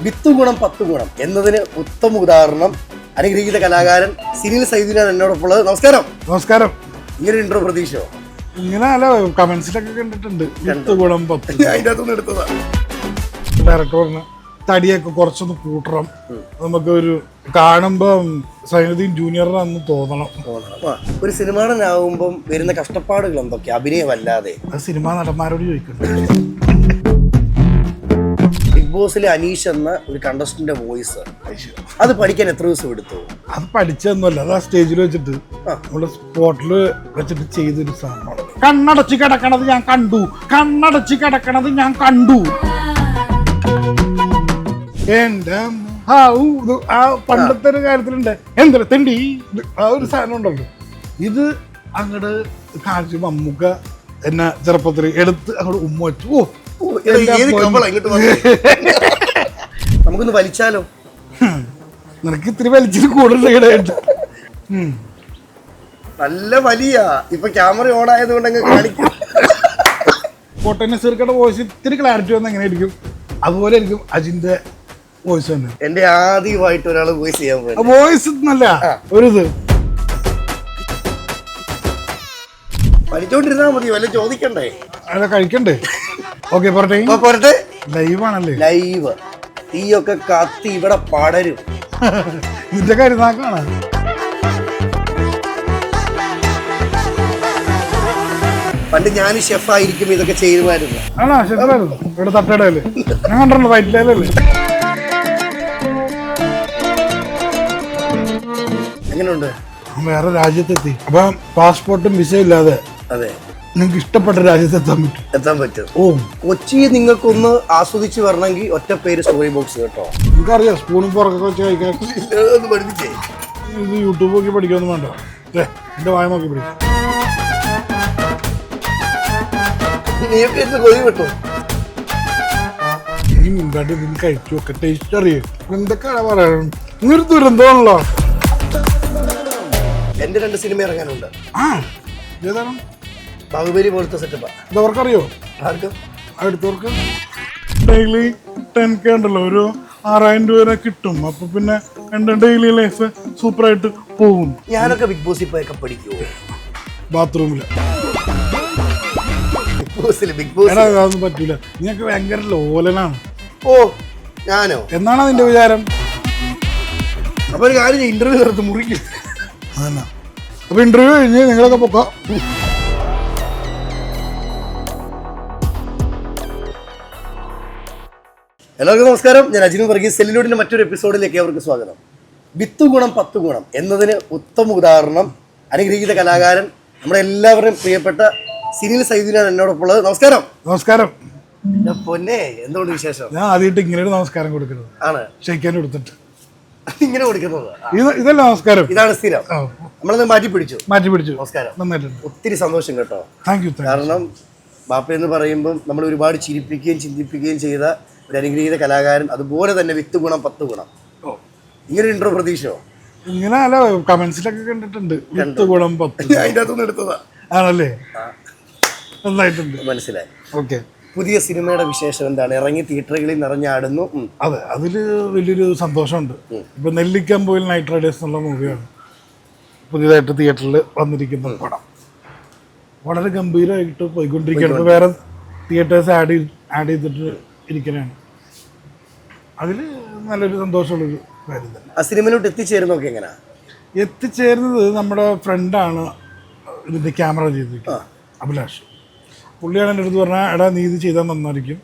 വിത്ത് ഗുണം 10 ഗുണം എന്നതിന് ഉത്തമ ഉദാഹരണം അനുഗ്രഹീത കലാകാരൻ സിനിൽ സൈദുനാണ് എന്നോടൊപ്പം ഉള്ളത്. നമസ്കാരം. നമസ്കാരം. ഇങ്ങനെ ഇൻട്രോ പ്രതീക്ഷയോ? ഇങ്ങനെ അല്ല, കമന്റ്സിലൊക്കെ കണ്ടിട്ടുണ്ട്. വിത്ത് ഗുണം 10. അതിൻ്റെ അകത്തുനിന്ന് എടുത്തതാ. ഡയറക്ടറിന് തടിയൊക്കെ കുറച്ചൊന്ന് കൂട്ടണം, നമുക്ക് ഒരു കാണുമ്പം സൈനുദ്ദീൻ ജൂനിയറിനാന്ന് തോന്നണം. ഒരു സിനിമാടനാകുമ്പം വരുന്ന കഷ്ടപ്പാടുകൾ എന്തൊക്കെയാ അഭിനയമല്ലാതെ? അത് സിനിമാ നടന്മാരോട് ചോദിക്കണ്ട. ബിഗ് ബോസിലെ അനീഷ് എന്ന ഒരു കണ്ടസ്റ്റന്റ് വോയിസ്, അത് പഠിക്കാൻ എത്ര ദിവസം എടുത്തു? അത് പഠിച്ചൊന്നുമല്ല, അത് ആ സ്റ്റേജിൽ വെച്ചിട്ട് നമ്മുടെ സ്പോട്ടിൽ വെച്ചിട്ട് ചെയ്തൊരു സാധനമാണ്. കണ്ണടച്ച് കിടക്കണത് ഞാൻ കണ്ടു, കണ്ണടച്ച് കിടക്കണത് ഞാൻ കണ്ടു. എന്റെ ആ പണ്ടത്തെ ഒരു കാര്യത്തിലുണ്ട്, എന്താ തെണ്ടി ആ ഒരു സാധനം ഉണ്ടല്ലോ. ഇത് അങ്ങോട്ട് കാണിച്ചു മമ്മൂക്ക എന്നെ ചെറുപ്പത്തിൽ എടുത്ത് അങ്ങോട്ട് ഉമ്മ വെച്ചു. നമുക്കൊന്ന് വലിച്ചാലോ? നിനക്ക് ഇത്തിരി വലിച്ചിട്ട് കൂടുതൽ നല്ല വലിയ ഇപ്പൊ ക്യാമറ ഓൺ ആയതുകൊണ്ട് അങ്ങ് കാണിക്കും. കോട്ടയം നസീർക്കയുടെ വോയിസ് ഇത്തിരി ക്ലാരിറ്റി വന്ന് എങ്ങനെ ആയിരിക്കും, അതുപോലെ ആയിരിക്കും അജിന്റെ വോയിസ് തന്നെ. എന്റെ ആദ്യമായിട്ട് ഒരാൾ വോയിസ് ചെയ്യാൻ പോയി. വോയിസ് നല്ല ഒരു ഇത് വലിച്ചോണ്ടിരുന്നാ മതി, വല്ല ചോദിക്കണ്ടേ? അതൊക്കെ കഴിക്കണ്ടേ? ഓക്കെ പോരട്ടെ. ലൈവ് ആണല്ലേ? ലൈവ് തീയൊക്കെ കത്തി ഇവിടെ പടരും. ഇതിന്റെ കരുതാക്കാണ്. പണ്ട് ഞാൻ ഷെഫായിരിക്കും ഇതൊക്കെ ചെയ്യുമായിരുന്നു. ആണോ? ഷെഫായിരുന്നു ഇവിടെ തട്ടടല്ലേ? ഞാൻ കണ്ടല്ലോ വൈറ്റിലല്ലേ. എങ്ങനെയുണ്ട്? വേറെ രാജ്യത്തെത്തി. അപ്പൊ പാസ്പോർട്ടും വിസ ഇല്ലാതെ അതെ നിങ്ങൾക്ക് ഇഷ്ടപ്പെട്ട രാജ്യത്ത് എത്താൻ പറ്റും. ഓ, കൊച്ചി നിങ്ങൾക്കൊന്ന് ആസ്വദിച്ച് വരണമെങ്കിൽ ഒറ്റ പേര് സ്റ്റോറി ബോക്സ് കേട്ടോ. നിങ്ങൾക്കറിയാം സ്പൂണും പുറക്കൊക്കെ വെച്ച് കഴിക്കാൻ. പഠിപ്പിച്ചേ. ഇത് യൂട്യൂബ് നോക്കി പഠിക്കൊന്നും വേണ്ട, എന്റെ വായ നോക്കി പഠിക്കും. കൊതി കിട്ടും. ഈ മീൻകാട്ടി ഇതിന് കഴിച്ചു ഒക്കെ ടേസ്റ്റ് അറിയും. എന്തൊക്കെയാണ് പറയണം, ഇങ്ങനൊരു ദുരന്തമാണല്ലോ. എന്റെ 2 സിനിമ ഇറങ്ങാനുണ്ട്. ഏതാണ്? ബാഹുബലി പോലത്തെ സെറ്റപ്പാ. ഇതവർക്കറിയോ? ആർക്കും? അടുത്തവർക്ക് ഡെയിലി 10K ഉണ്ടല്ലോ, ഒരു 6000 രൂപ കിട്ടും. അപ്പൊ പിന്നെ എന്റെ ഡെയിലി ലൈഫ് സൂപ്പറായിട്ട് പോകും. ഞാനൊക്കെ ബിഗ് ബോസിൽ പോയൊക്കെ പഠിക്കുവോ? ബാത്റൂമില്. ബിഗ് ബോസ് അതൊന്നും പറ്റൂല, നിങ്ങൾക്ക് ഭയങ്കര ലോലനാണ്. ഓ, ഞാനോ? എന്നാണ് അതിന്റെ വിചാരം? അപ്പൊ ഒരു കാര്യം, ഇന്റർവ്യൂ നടത്ത് മുറിക്കും. അതന്നെ. അപ്പൊ ഇന്റർവ്യൂ കഴിഞ്ഞ് നിങ്ങളൊക്കെ പൊക്കോ. എല്ലാവർക്കും നമസ്കാരം. ഞാൻ അജിനു വർഗീസ്. സെല്ലിലൂടിന്റെ മറ്റൊരു എപ്പിസോഡിലേക്ക് അവർക്ക് സ്വാഗതം. വിത്ത് ഗുണം 10 ഗുണം എന്നതിന് ഉത്തമ ഉദാഹരണം അനുഗ്രഹീത കലാകാരൻ നമ്മുടെ എല്ലാവരുടെയും പ്രിയപ്പെട്ട സിനിൽ സൈദുനാണ് എന്നോടൊപ്പം ഉള്ളത്. നമസ്കാരം. നമസ്കാരം. പൊന്നെ, എന്തുകൊണ്ട് വിശേഷം? ഞാൻ ആദ്യമായിട്ട് ഇങ്ങനെ ഒരു നമസ്കാരം കൊടുക്കുന്നത് ആണ്. ക്ഷയിക്കാൻ കൊടുത്തിട്ട് ഇങ്ങനെ കൊടുക്കുന്നത് ഇതല്ല നമസ്കാരം, ഇതാണ് സ്ഥിരം. നമ്മളത് മാറ്റി പിടിച്ചു. നമസ്കാരം. നന്നായിട്ടുണ്ട്. ഒത്തിരി സന്തോഷം കേട്ടോ. Thank you. കാരണം ബാപ്പ എന്ന് പറയുമ്പം നമ്മൾ ഒരുപാട് ചിരിപ്പിക്കുകയും ചിന്തിപ്പിക്കുകയും ചെയ്ത ഒരു അനുഗ്രഹീത കലാകാരൻ, അതുപോലെ തന്നെ വിത്ത് ഗുണം 10 ഗുണം. ഇങ്ങനെ ഇൻട്രോ പ്രതീക്ഷയോ? ഇങ്ങനെ അല്ല, കമന്റ്സിലൊക്കെ കണ്ടിട്ടുണ്ട്. വിത്ത് ഗുണം 10. അതിൻ്റെ അകത്തുനിന്ന് എടുത്തതാ. ആണല്ലേ? നന്നായിട്ടുണ്ട്. മനസ്സിലായി. ഓക്കെ. പുതിയ സിനിമയുടെ വിശേഷം എന്താണ്? ഇറങ്ങി തിയേറ്ററുകളിൽ നിറഞ്ഞാടുന്നു. അതെ, അതില് വലിയൊരു സന്തോഷമുണ്ട്. ഇപ്പൊ നെല്ലിക്കമ്പോയിൽ നൈറ്റ് റൈഡേഴ്സ് എന്നുള്ള മൂവിയാണ് പുതിയതായിട്ട് തിയേറ്ററിൽ വന്നിരിക്കുന്ന പടം. വളരെ ഗംഭീരമായിട്ട് പോയിക്കൊണ്ടിരിക്കുകയാണ്. ഇപ്പോൾ വേറെ തിയേറ്റേഴ്സ് ആഡ് ചെയ്തിട്ട് ഇരിക്കാനാണ്. അതിൽ നല്ലൊരു സന്തോഷമുള്ളൊരു കാര്യം തന്നെ. ആ സിനിമയിലോട്ട് എത്തിച്ചേരുന്നൊക്കെ എങ്ങനെയാണ്? എത്തിച്ചേരുന്നത് നമ്മുടെ ഫ്രണ്ടാണ് ഇതിൻ്റെ ക്യാമറ ചെയ്തിരിക്കുന്നത്, അഭിലാഷ്. പുള്ളിയാണ് എൻ്റെ അടുത്ത് പറഞ്ഞാൽ, എടാ നീ ഇത് ചെയ്താൽ നന്നായിരിക്കും,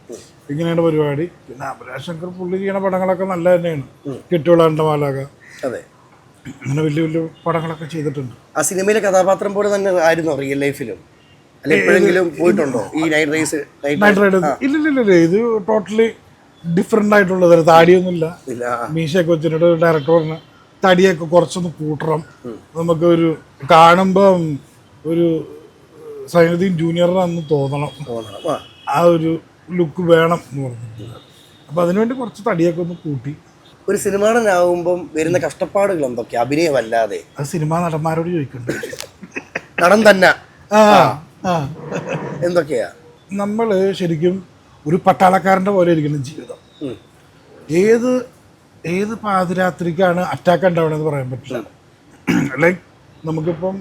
ഇങ്ങനെയാണ് പരിപാടി. പിന്നെ അഭിലാഷ് ശങ്കർ പുള്ളി ചെയ്യുന്ന പടങ്ങളൊക്കെ നല്ല തന്നെയാണ്. കെട്ടുവിളാണ്ട മാലാക, അതെ, അങ്ങനെ വലിയ വലിയ പടങ്ങളൊക്കെ ചെയ്തിട്ടുണ്ട്. ആ സിനിമയിലെ കഥാപാത്രം പോലെ തന്നെ ആയിരുന്നു റിയൽ ലൈഫിലും? അല്ല എപ്പോഴെങ്കിലും പോയിട്ടുണ്ടോ ഈ നൈറ്റ് റൈഡേഴ്സ്? ഇല്ല, ഇത് ടോട്ടലി ഡിഫറെൻ്റ് ആയിട്ടുള്ളത്. താടിയൊന്നുമില്ല, മീശയൊക്കെ വെച്ചിട്ട് ഡയറക്ടർ പറഞ്ഞ തടിയൊക്കെ കുറച്ചൊന്ന് കൂട്ടണം, നമുക്ക് ഒരു കാണുമ്പം ഒരു സൈനുദ്ദീൻ ജൂനിയറിനാന്ന് തോന്നണം, ആ ഒരു ലുക്ക് വേണം എന്ന് പറഞ്ഞിട്ടുണ്ട്. അപ്പം അതിനുവേണ്ടി കുറച്ച് തടിയൊക്കെ ഒന്ന് കൂട്ടി. ഒരു സിനിമാടനാകുമ്പം വരുന്ന കഷ്ടപ്പാടുകൾ എന്തൊക്കെയാ അഭിനയമല്ലാതെ? അത് സിനിമാ നടന്മാരോട് ചോദിക്കണ്ട. നടൻ തന്നെ എന്തൊക്കെയാ? നമ്മൾ ശരിക്കും ഒരു പട്ടാളക്കാരൻ്റെ പോലെ ഇരിക്കണം ജീവിതം. ഏത് ഏത് പാതിരാത്രിക്കാണ് അറ്റാക്ക് ഉണ്ടാവണമെന്ന് പറയാൻ പറ്റില്ല. ലൈക്ക് നമുക്കിപ്പം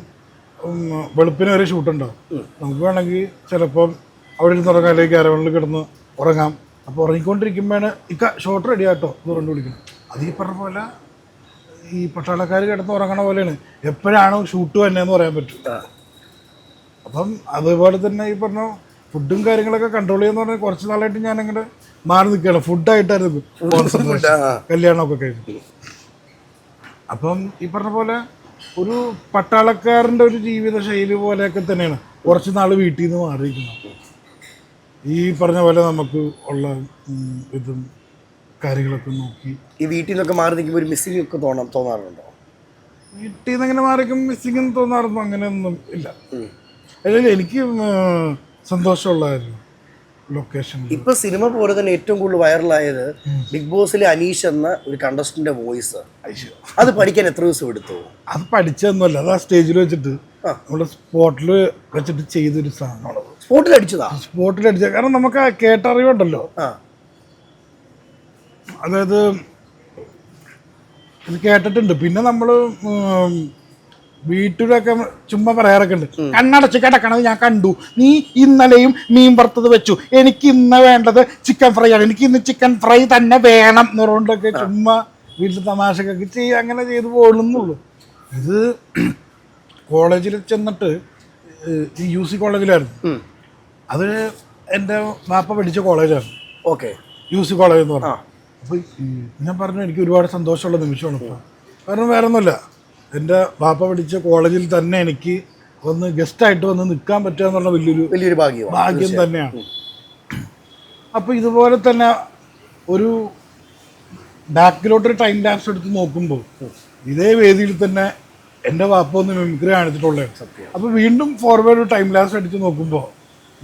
വെളുപ്പിന് വരെ ഷൂട്ടുണ്ടാവും. നമുക്ക് വേണമെങ്കിൽ ചിലപ്പം അവിടെ ഇരുന്ന് ഉറങ്ങാം, അല്ലെങ്കിൽ കാരവണിൽ കിടന്ന് ഉറങ്ങാം. അപ്പോൾ ഉറങ്ങിക്കൊണ്ടിരിക്കുമ്പോഴാണ് ഷോട്ട് റെഡി ആട്ടോ എന്ന് പറഞ്ഞു വിളിക്കണം. അത് ഈ പറഞ്ഞ പോലെ ഈ പട്ടാളക്കാർ കിടന്ന് ഉറങ്ങണ പോലെയാണ്. എപ്പോഴാണോ ഷൂട്ട് തന്നെയെന്ന് പറയാൻ പറ്റും. അപ്പം അതുപോലെ തന്നെ ഈ പറഞ്ഞ ഫുഡും കാര്യങ്ങളൊക്കെ കൺട്രോൾ ചെയ്യാന്ന് പറഞ്ഞാൽ കുറച്ച് നാളായിട്ട് ഞാൻ അങ്ങനെ മാറി നിൽക്കുകയാണ്. ഫുഡായിട്ടായിരുന്നു കല്യാണമൊക്കെ കഴിഞ്ഞു. അപ്പം ഈ പറഞ്ഞ പോലെ ഒരു പട്ടാളക്കാരൻ്റെ ഒരു ജീവിത ശൈലി പോലെയൊക്കെ തന്നെയാണ് കുറച്ച് നാൾ വീട്ടിൽ നിന്ന് മാറിയിരിക്കുന്നത്. ഈ പറഞ്ഞ പോലെ നമുക്ക് ഉള്ള ഇതും കാര്യങ്ങളൊക്കെ നോക്കി ഈ വീട്ടിൽ നിന്നൊക്കെ മാറി നിൽക്കുമ്പോൾ ഒരു മിസ്സിംഗ് ഒക്കെ തോന്നാറുണ്ടോ? വീട്ടിൽ നിന്ന് അങ്ങനെ മാറിക്കും മിസ്സിംഗ് തോന്നാറൊന്നും അങ്ങനെയൊന്നും ഇല്ല. അല്ലെങ്കിൽ എനിക്ക് സന്തോഷമുള്ളതായിരുന്നു ലൊക്കേഷൻ. ഇപ്പൊ സിനിമ പോലെ തന്നെ ഏറ്റവും കൂടുതൽ വൈറലായത് ബിഗ് ബോസിലെ അനീഷ് എന്ന ഒരു കണ്ടസ്റ്റന്റ് വോയിസ്. അത് പഠിക്കാൻ എത്ര ദിവസം എടുത്തു? അത് പഠിച്ചതൊന്നുമല്ല, അത് ആ സ്റ്റേജിൽ വെച്ചിട്ട് നമ്മുടെ സ്പോട്ടിൽ വെച്ചിട്ട് ചെയ്തൊരു സാധനമാണ്. സ്പോട്ടിൽ അടിച്ചതാ? സ്പോട്ടിൽ അടിച്ചത്. കാരണം നമുക്ക് ആ കേട്ടറിവുണ്ടല്ലോ. അതായത് ഇത് കേട്ടിട്ടുണ്ട്. പിന്നെ നമ്മള് വീട്ടിലൊക്കെ ചുമ്മാ പറയാറൊക്കെ ഉണ്ട്, കണ്ണടച്ച് കിടക്കണത് ഞാൻ കണ്ടു, നീ ഇന്നലെയും മീൻ വറുത്തത് വെച്ചു, എനിക്ക് ഇന്ന് വേണ്ടത് ചിക്കൻ ഫ്രൈ ആണ്, എനിക്ക് ഇന്ന് ചിക്കൻ ഫ്രൈ തന്നെ വേണം എന്ന് പറഞ്ഞുകൊണ്ടൊക്കെ ചുമ്മാ വീട്ടിൽ തമാശക്കൊക്കെ അങ്ങനെ ചെയ്ത് പോകുന്നുള്ളൂ. ഇത് കോളേജിൽ ചെന്നിട്ട് UC കോളേജിലായിരുന്നു. അത് എൻ്റെ വാപ്പ പഠിച്ച കോളേജായിരുന്നു. ഓക്കെ, UC കോളേജ് എന്ന് പറഞ്ഞു. അപ്പോൾ ഞാൻ പറഞ്ഞു എനിക്ക് ഒരുപാട് സന്തോഷമുള്ള നിമിഷമാണ് ഇപ്പോൾ. കാരണം വേറെ ഒന്നുമില്ല, എൻ്റെ വാപ്പ പഠിച്ച കോളേജിൽ തന്നെ എനിക്ക് ഒന്ന് ഗസ്റ്റായിട്ട് വന്ന് നിൽക്കാൻ പറ്റുക എന്നുള്ള വലിയൊരു ഭാഗ്യം തന്നെയാണ്. അപ്പോൾ ഇതുപോലെ തന്നെ ഒരു ബാക്കിലോട്ടൊരു ടൈം ലാപ്സ് എടുത്ത് നോക്കുമ്പോൾ ഇതേ വേദിയിൽ തന്നെ എൻ്റെ വാപ്പ ഒന്ന് മിമിക്രി കാണിച്ചിട്ടുള്ളത്. അപ്പോൾ വീണ്ടും ഫോർവേഡ് ടൈം ലാപ്സ് അടിച്ച് നോക്കുമ്പോൾ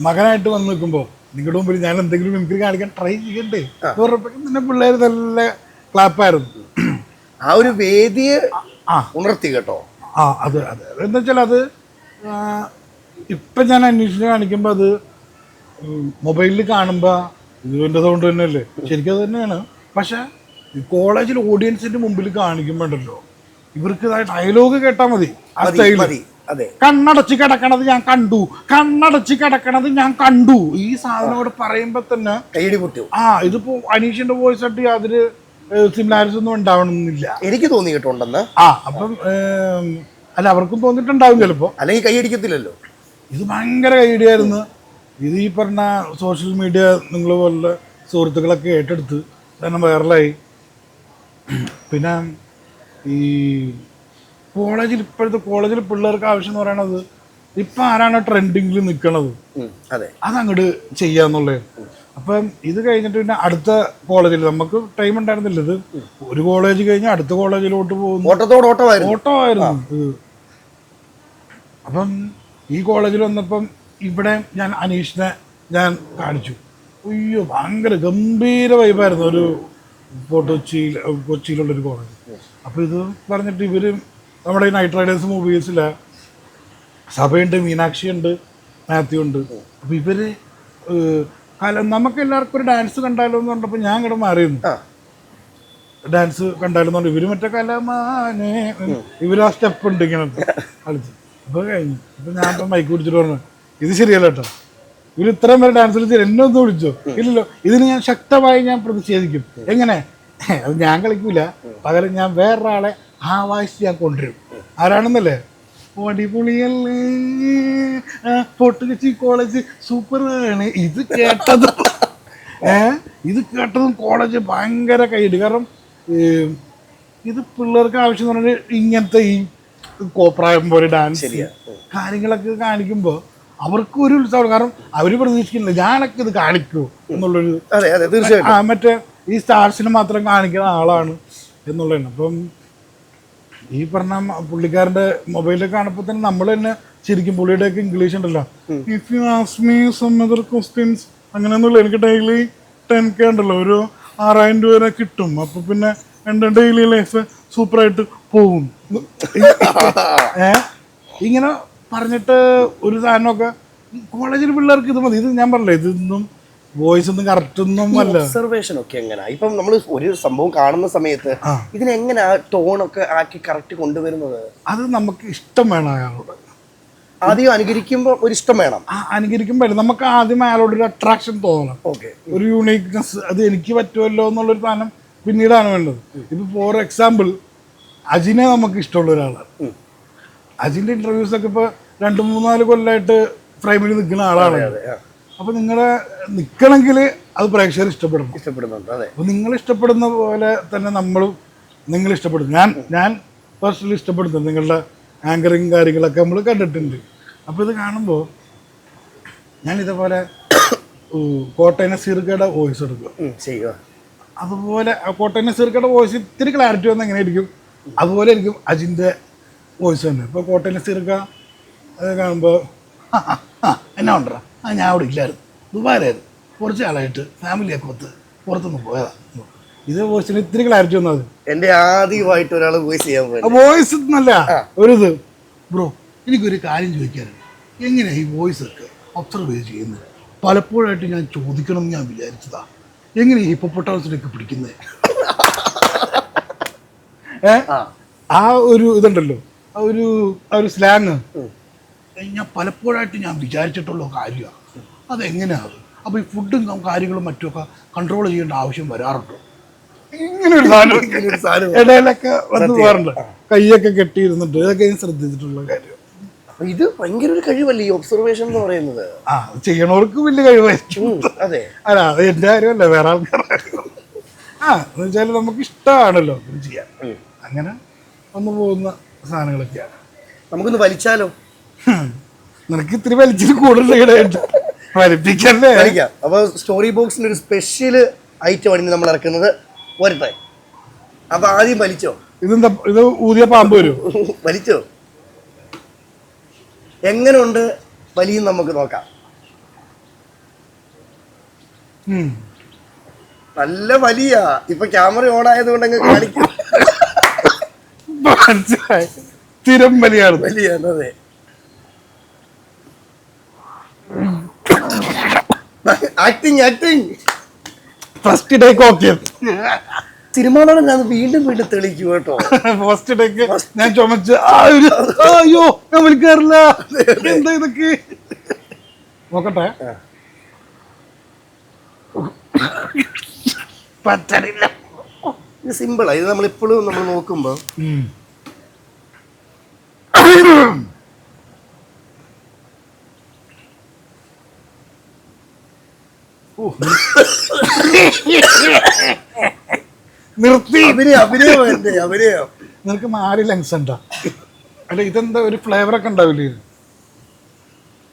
മകനായിട്ട് വന്ന് നിൽക്കുമ്പോൾ നിങ്ങളുടെ മുമ്പിൽ ഞാൻ എന്തെങ്കിലും മിമിക്രി കാണിക്കാൻ ട്രൈ ചെയ്യണ്ടേ ഉറപ്പിക്കും. പിന്നെ പിള്ളേർ നല്ല ക്ലാപ്പായിരുന്നു. ആ ഒരു വേദിയെ ഉണർത്തി കേട്ടോ. അതെ എന്താ വെച്ചാൽ അത് ഇപ്പം ഞാൻ അന്വേഷിച്ച് കാണിക്കുമ്പോൾ അത് മൊബൈലിൽ കാണുമ്പോൾ ഇതിൻ്റെ കൊണ്ട് തന്നെയല്ലേ, ശരിക്കും അത് തന്നെയാണ്. പക്ഷെ കോളേജിൽ ഓഡിയൻസിൻ്റെ മുമ്പിൽ കാണിക്കുമ്പോണ്ടല്ലോ ഇവർക്ക് ഡയലോഗ് കേട്ടാൽ മതി. ആ സ്റ്റൈൽ കണ്ണടച്ച് കിടക്കണത് ഞാൻ കണ്ടു, കണ്ണടച്ച് കിടക്കണത് ഞാൻ കണ്ടു, ഈ സാധനോട് പറയുമ്പോൾ തന്നെ ഇതിപ്പോ അനീഷിന്റെ വോയിസ് ആയിട്ട് യാതൊരു സിമിലാരിറ്റി ഒന്നും ഉണ്ടാവണമെന്നില്ല എനിക്ക് തോന്നി കേട്ടോണ്ടെന്ന്. അപ്പം അല്ല അവർക്കും തോന്നിയിട്ടുണ്ടാവും ചിലപ്പോ, അല്ലെങ്കിൽ കൈയടിക്കത്തില്ലല്ലോ. ഇത് ഭയങ്കര കൈയടിയായിരുന്നു. ഇത് ഈ പറഞ്ഞ സോഷ്യൽ മീഡിയ നിങ്ങൾ പോലുള്ള സുഹൃത്തുക്കളൊക്കെ ഏറ്റെടുത്ത് തന്നെ വൈറലായി. പിന്നെ ഈ കോളേജിൽ ഇപ്പോഴത്തെ കോളേജിൽ പിള്ളേർക്ക് ആവശ്യം എന്ന് പറയണത് ഇപ്പം ആരാണ് ട്രെൻഡിങ്ങിൽ നിൽക്കണത് അതങ്ങോട്ട് ചെയ്യാന്നുള്ളത്. അപ്പം ഇത് കഴിഞ്ഞിട്ട് പിന്നെ അടുത്ത കോളേജിൽ നമുക്ക് ടൈം ഉണ്ടായിരുന്നില്ല. ഇത് ഒരു കോളേജ് കഴിഞ്ഞ് അടുത്ത കോളേജിലോട്ട് പോകുന്നു, ഓട്ടമായിരുന്നു. അപ്പം ഈ കോളേജിൽ വന്നപ്പം ഇവിടെ ഞാൻ അനീഷിനെ ഞാൻ കാണിച്ചു. അയ്യോ ഭയങ്കര ഗംഭീര വൈബായിരുന്നു. ഒരു കൊച്ചിയിലുള്ളൊരു കോളേജ്. അപ്പോൾ ഇത് പറഞ്ഞിട്ട് ഇവർ നമ്മുടെ ഈ നൈറ്റ് റൈഡേഴ്സ് മൂവീസിലെ സഭയുണ്ട്, മീനാക്ഷി ഉണ്ട്, മാത്യു ഉണ്ട്. അപ്പോൾ ഇവർ നമുക്ക് എല്ലാവർക്കും ഒരു ഡാൻസ് കണ്ടാലോ എന്ന് പറഞ്ഞപ്പോൾ ഞാൻ ഇങ്ങോട്ട് മാറിയിരുന്നു. ഡാൻസ് കണ്ടാലും പറഞ്ഞു ഇവർ മറ്റേ കലമാനെ ഇവർ ആ സ്റ്റെപ്പ് ഉണ്ട് ഇങ്ങനെ കളിച്ച്. അപ്പോൾ കഴിഞ്ഞു. അപ്പോൾ ഞാൻ ഇപ്പം മൈക്ക് പിടിച്ചിട്ട് പറഞ്ഞു ഇത് ശരിയല്ല കേട്ടോ, ഇവർ ഇത്രയും പേര് ഡാൻസ് കളിച്ച് എന്നെ ഒന്ന് വിളിച്ചോ, ഇല്ലല്ലോ ഇതിന് ഞാൻ ശക്തമായി ഞാൻ പ്രതിഷേധിക്കും. എങ്ങനെ അത് ഞാൻ കളിക്കൂല, പകരം ഞാൻ വേറൊരാളെ ആ വായിച്ച് ഞാൻ കൊണ്ടുവരും. ആരാണെന്നല്ലേ, അടിപൊളിയല്ലേ പൊട്ടുകച്ചി കോളേജ് സൂപ്പറാണ്. ഇത് കേട്ടതും കോളേജ് ഭയങ്കര കൈയിട്. കാരണം ഇത് പിള്ളേർക്ക് ആവശ്യം എന്ന് പറഞ്ഞാൽ ഇങ്ങനത്തെ ഈ കോപ്രായം പോലെ ഡാൻസ് കാര്യങ്ങളൊക്കെ കാണിക്കുമ്പോൾ അവർക്ക് ഒരു ഉത്സവം. കാരണം അവർ പ്രതീക്ഷിക്കുന്നില്ല ഞാനൊക്കെ ഇത് കാണിക്കൂ എന്നുള്ളൊരു, മറ്റേ ഈ സ്റ്റാർസിന് മാത്രം കാണിക്കുന്ന ആളാണ് എന്നുള്ളതാണ്. അപ്പം ഈ പറഞ്ഞ പുള്ളിക്കാരൻ്റെ മൊബൈലിൽ കാണുമ്പോൾ തന്നെ നമ്മൾ തന്നെ ശരിക്കും പുള്ളിയുടെയൊക്കെ ഇംഗ്ലീഷ് ഉണ്ടല്ലോ, if you ask me some other questions അങ്ങനെയൊന്നുമില്ല. എനിക്ക് ഡെയിലി 10K ഉണ്ടല്ലോ, ഒരു 6000 രൂപ വരെ കിട്ടും. അപ്പോൾ പിന്നെ എൻ്റെ ഡെയിലി ലൈഫ് സൂപ്പറായിട്ട് പോകും. ഇങ്ങനെ പറഞ്ഞിട്ട് ഒരു സാധനമൊക്കെ കോളേജിൽ പിള്ളേർക്ക് ഇത് മതി. ഇത് ഞാൻ പറഞ്ഞില്ല, ഇതൊന്നും വോയിസ് ഒന്നും കറക്റ്റ് ഒന്നും അല്ല. ഒബ്സർവേഷൻ ഒക്കെ എങ്ങനെ ഇപ്പം നമ്മൾ ഒരു സംഭവം കാണുന്ന സമയത്ത് ഇതിനെങ്ങനെ ടോണൊക്കെ ആക്കി കറക്റ്റ് കൊണ്ടുവരുന്നത്? അത് നമുക്ക് ഇഷ്ടം വേണം അയാളോട്. ആദ്യം അനുകരിക്കുമ്പോൾ ഒരു ഇഷ്ടം വേണം. അനുകരിക്കുമ്പോൾ നമുക്ക് ആദ്യം അയാളോട് ഒരു അട്രാക്ഷൻ തോന്നണം. ഓക്കെ, ഒരു യൂണീക്നെസ്, അത് എനിക്ക് പറ്റുമല്ലോ എന്നുള്ളൊരു സാധനം പിന്നീടാണ് വേണ്ടത്. ഇപ്പൊ ഫോർ എക്സാമ്പിൾ അജിനെ നമുക്ക് ഇഷ്ടമുള്ള ഒരാളാണ്. അജിന്റെ ഇന്റർവ്യൂസ് ഒക്കെ ഇപ്പൊ 2-3-4 കൊല്ലമായിട്ട് ഫ്രെയിമിൽ നിൽക്കുന്ന ആളാണ്. അപ്പൊ നിങ്ങളെ നിൽക്കണമെങ്കിൽ അത് പ്രേക്ഷകർ ഇഷ്ടപ്പെടുന്നുണ്ട്. അതെ, അപ്പൊ നിങ്ങൾ ഇഷ്ടപ്പെടുന്ന പോലെ തന്നെ നമ്മളും നിങ്ങൾ ഇഷ്ടപ്പെടുന്നു. ഞാൻ പേഴ്സണലി ഇഷ്ടപ്പെടുന്നു. നിങ്ങളുടെ ആങ്കറിങ് കാര്യങ്ങളൊക്കെ നമ്മൾ കണ്ടിട്ടുണ്ട്. അപ്പോൾ ഇത് കാണുമ്പോൾ ഞാൻ ഇതേപോലെ കോട്ടയം നസീർക്കയുടെ വോയിസ് എടുക്കുക. അതുപോലെ കോട്ടയം നസീർക്കയുടെ വോയിസ് ഇത്തിരി ക്ലാരിറ്റി വന്ന് എങ്ങനെയായിരിക്കും അതുപോലെ ആയിരിക്കും അജിൻ്റെ വോയിസ് തന്നെ. ഇപ്പോൾ കോട്ടയം നസീർക്ക അത് കാണുമ്പോൾ എന്നാ ഉണ്ടോ, ഞാൻ അവിടെ ഇല്ലായിരുന്നു, ദുബായിലായിരുന്നു, കുറച്ച് ആളായിട്ട് ഫാമിലിയൊക്കെ ഒത്ത് പുറത്തുനിന്ന് പോയതാണ്. ഇത് വോയിസിന് ഇത്തിരി ക്ലാരിറ്റി വന്നത്. എൻ്റെ ആദ്യമായിട്ട് ഒരാൾ വോയിസ് ചെയ്യാൻ വോയിസ് എന്നല്ല ഒരിത്. ബ്രോ, എനിക്കൊരു കാര്യം ചോദിക്കാനുണ്ട്. എങ്ങനെയാണ് ഈ വോയിസ് ഒക്കെ ഒബ്സർവ് ചെയ്യുന്നത്? പലപ്പോഴായിട്ട് ഞാൻ ചോദിക്കണം എന്ന് ഞാൻ വിചാരിച്ചതാ. എങ്ങനെ ഹിപ്പോപ്പൊട്ടാമസിനൊക്കെ പിടിക്കുന്നത്? ആ ഒരു ഇതുണ്ടല്ലോ, ആ ഒരു സ്ലാങ് ഞാൻ പലപ്പോഴായിട്ട് ഞാൻ വിചാരിച്ചിട്ടുള്ള കാര്യമാണ്. അതെങ്ങനെയാണ്? അപ്പോൾ ഈ ഫുഡും കാര്യങ്ങളും മറ്റുമൊക്കെ കൺട്രോൾ ചെയ്യേണ്ട ആവശ്യം വരാറുണ്ടോ? ഇങ്ങനെ ഒരു സാധനം ഇടയിലൊക്കെ വന്ന് പോകാറുണ്ട്. കൈയൊക്കെ കെട്ടിയിരുന്നിട്ട് ഇതൊക്കെ ഞാൻ ശ്രദ്ധിച്ചിട്ടുള്ള കാര്യം. ഇത് ഭയങ്കര ഒരു കഴിവല്ലേ ഈ ഒബ്സർവേഷൻ എന്ന് പറയുന്നത്? ചെയ്യണവർക്ക് വലിയ കഴിവായിരിക്കും. അതെ, അല്ല അത് എൻ്റെ കാര്യമല്ല, വേറെ ആൾക്കാരുടെ എന്ന് വെച്ചാൽ നമുക്ക് ഇഷ്ടമാണല്ലോ ഇത് ചെയ്യാൻ. അങ്ങനെ വന്നു പോകുന്ന സാധനങ്ങളൊക്കെയാണ്. നമുക്കൊന്ന് വലിച്ചാലോ? നിനക്ക് ഇത്തിരി വലിച്ചിട്ട് കൂടുതൽ വലിപ്പിക്കല്ലേ? വലിക്കാം. അപ്പോൾ സ്റ്റോറി ബോക്സിൻ്റെ ഒരു സ്പെഷ്യൽ ഐറ്റം ആണ് നമ്മൾ ഇറക്കുന്നത്. പോരട്ടെ, അപ്പൊ ആദ്യം വലിച്ചോ. ഇതെന്താ, ഇത് ഊതിയ പാമ്പ് വരും. വലിച്ചോ, എങ്ങനെയുണ്ട് വലിയും നമുക്ക് നോക്കാം. നല്ല വലിയ. ഇപ്പൊ ക്യാമറ ഓൺ ആയതുകൊണ്ട് അങ്ങ് കാണിക്കും. സ്ഥിരം വലിയാണ്. വലിയാണ്, അതെ. Acting first take okay. Cinema ഞാൻ വീണ്ടും തെളിയിക്കും കേട്ടോ. ഫസ്റ്റ് ടേക്ക് ഞാൻ ചുമച്ച് അയ്യോ ഞാൻ വിളിക്കാറില്ല. എന്താ ഇതൊക്കെ നോക്കട്ടെ. പറ്റണില്ല. ഇത് സിമ്പിളാ. ഇത് നമ്മളിപ്പോഴും നമ്മൾ നോക്കുമ്പോ നിർത്തി. അഭിനയം നിനക്ക് 4 ലെങ്സ് ഉണ്ടാ? അല്ല ഇതെന്താ ഒരു ഫ്ലേവറൊക്കെ ഉണ്ടാവില്ലേ?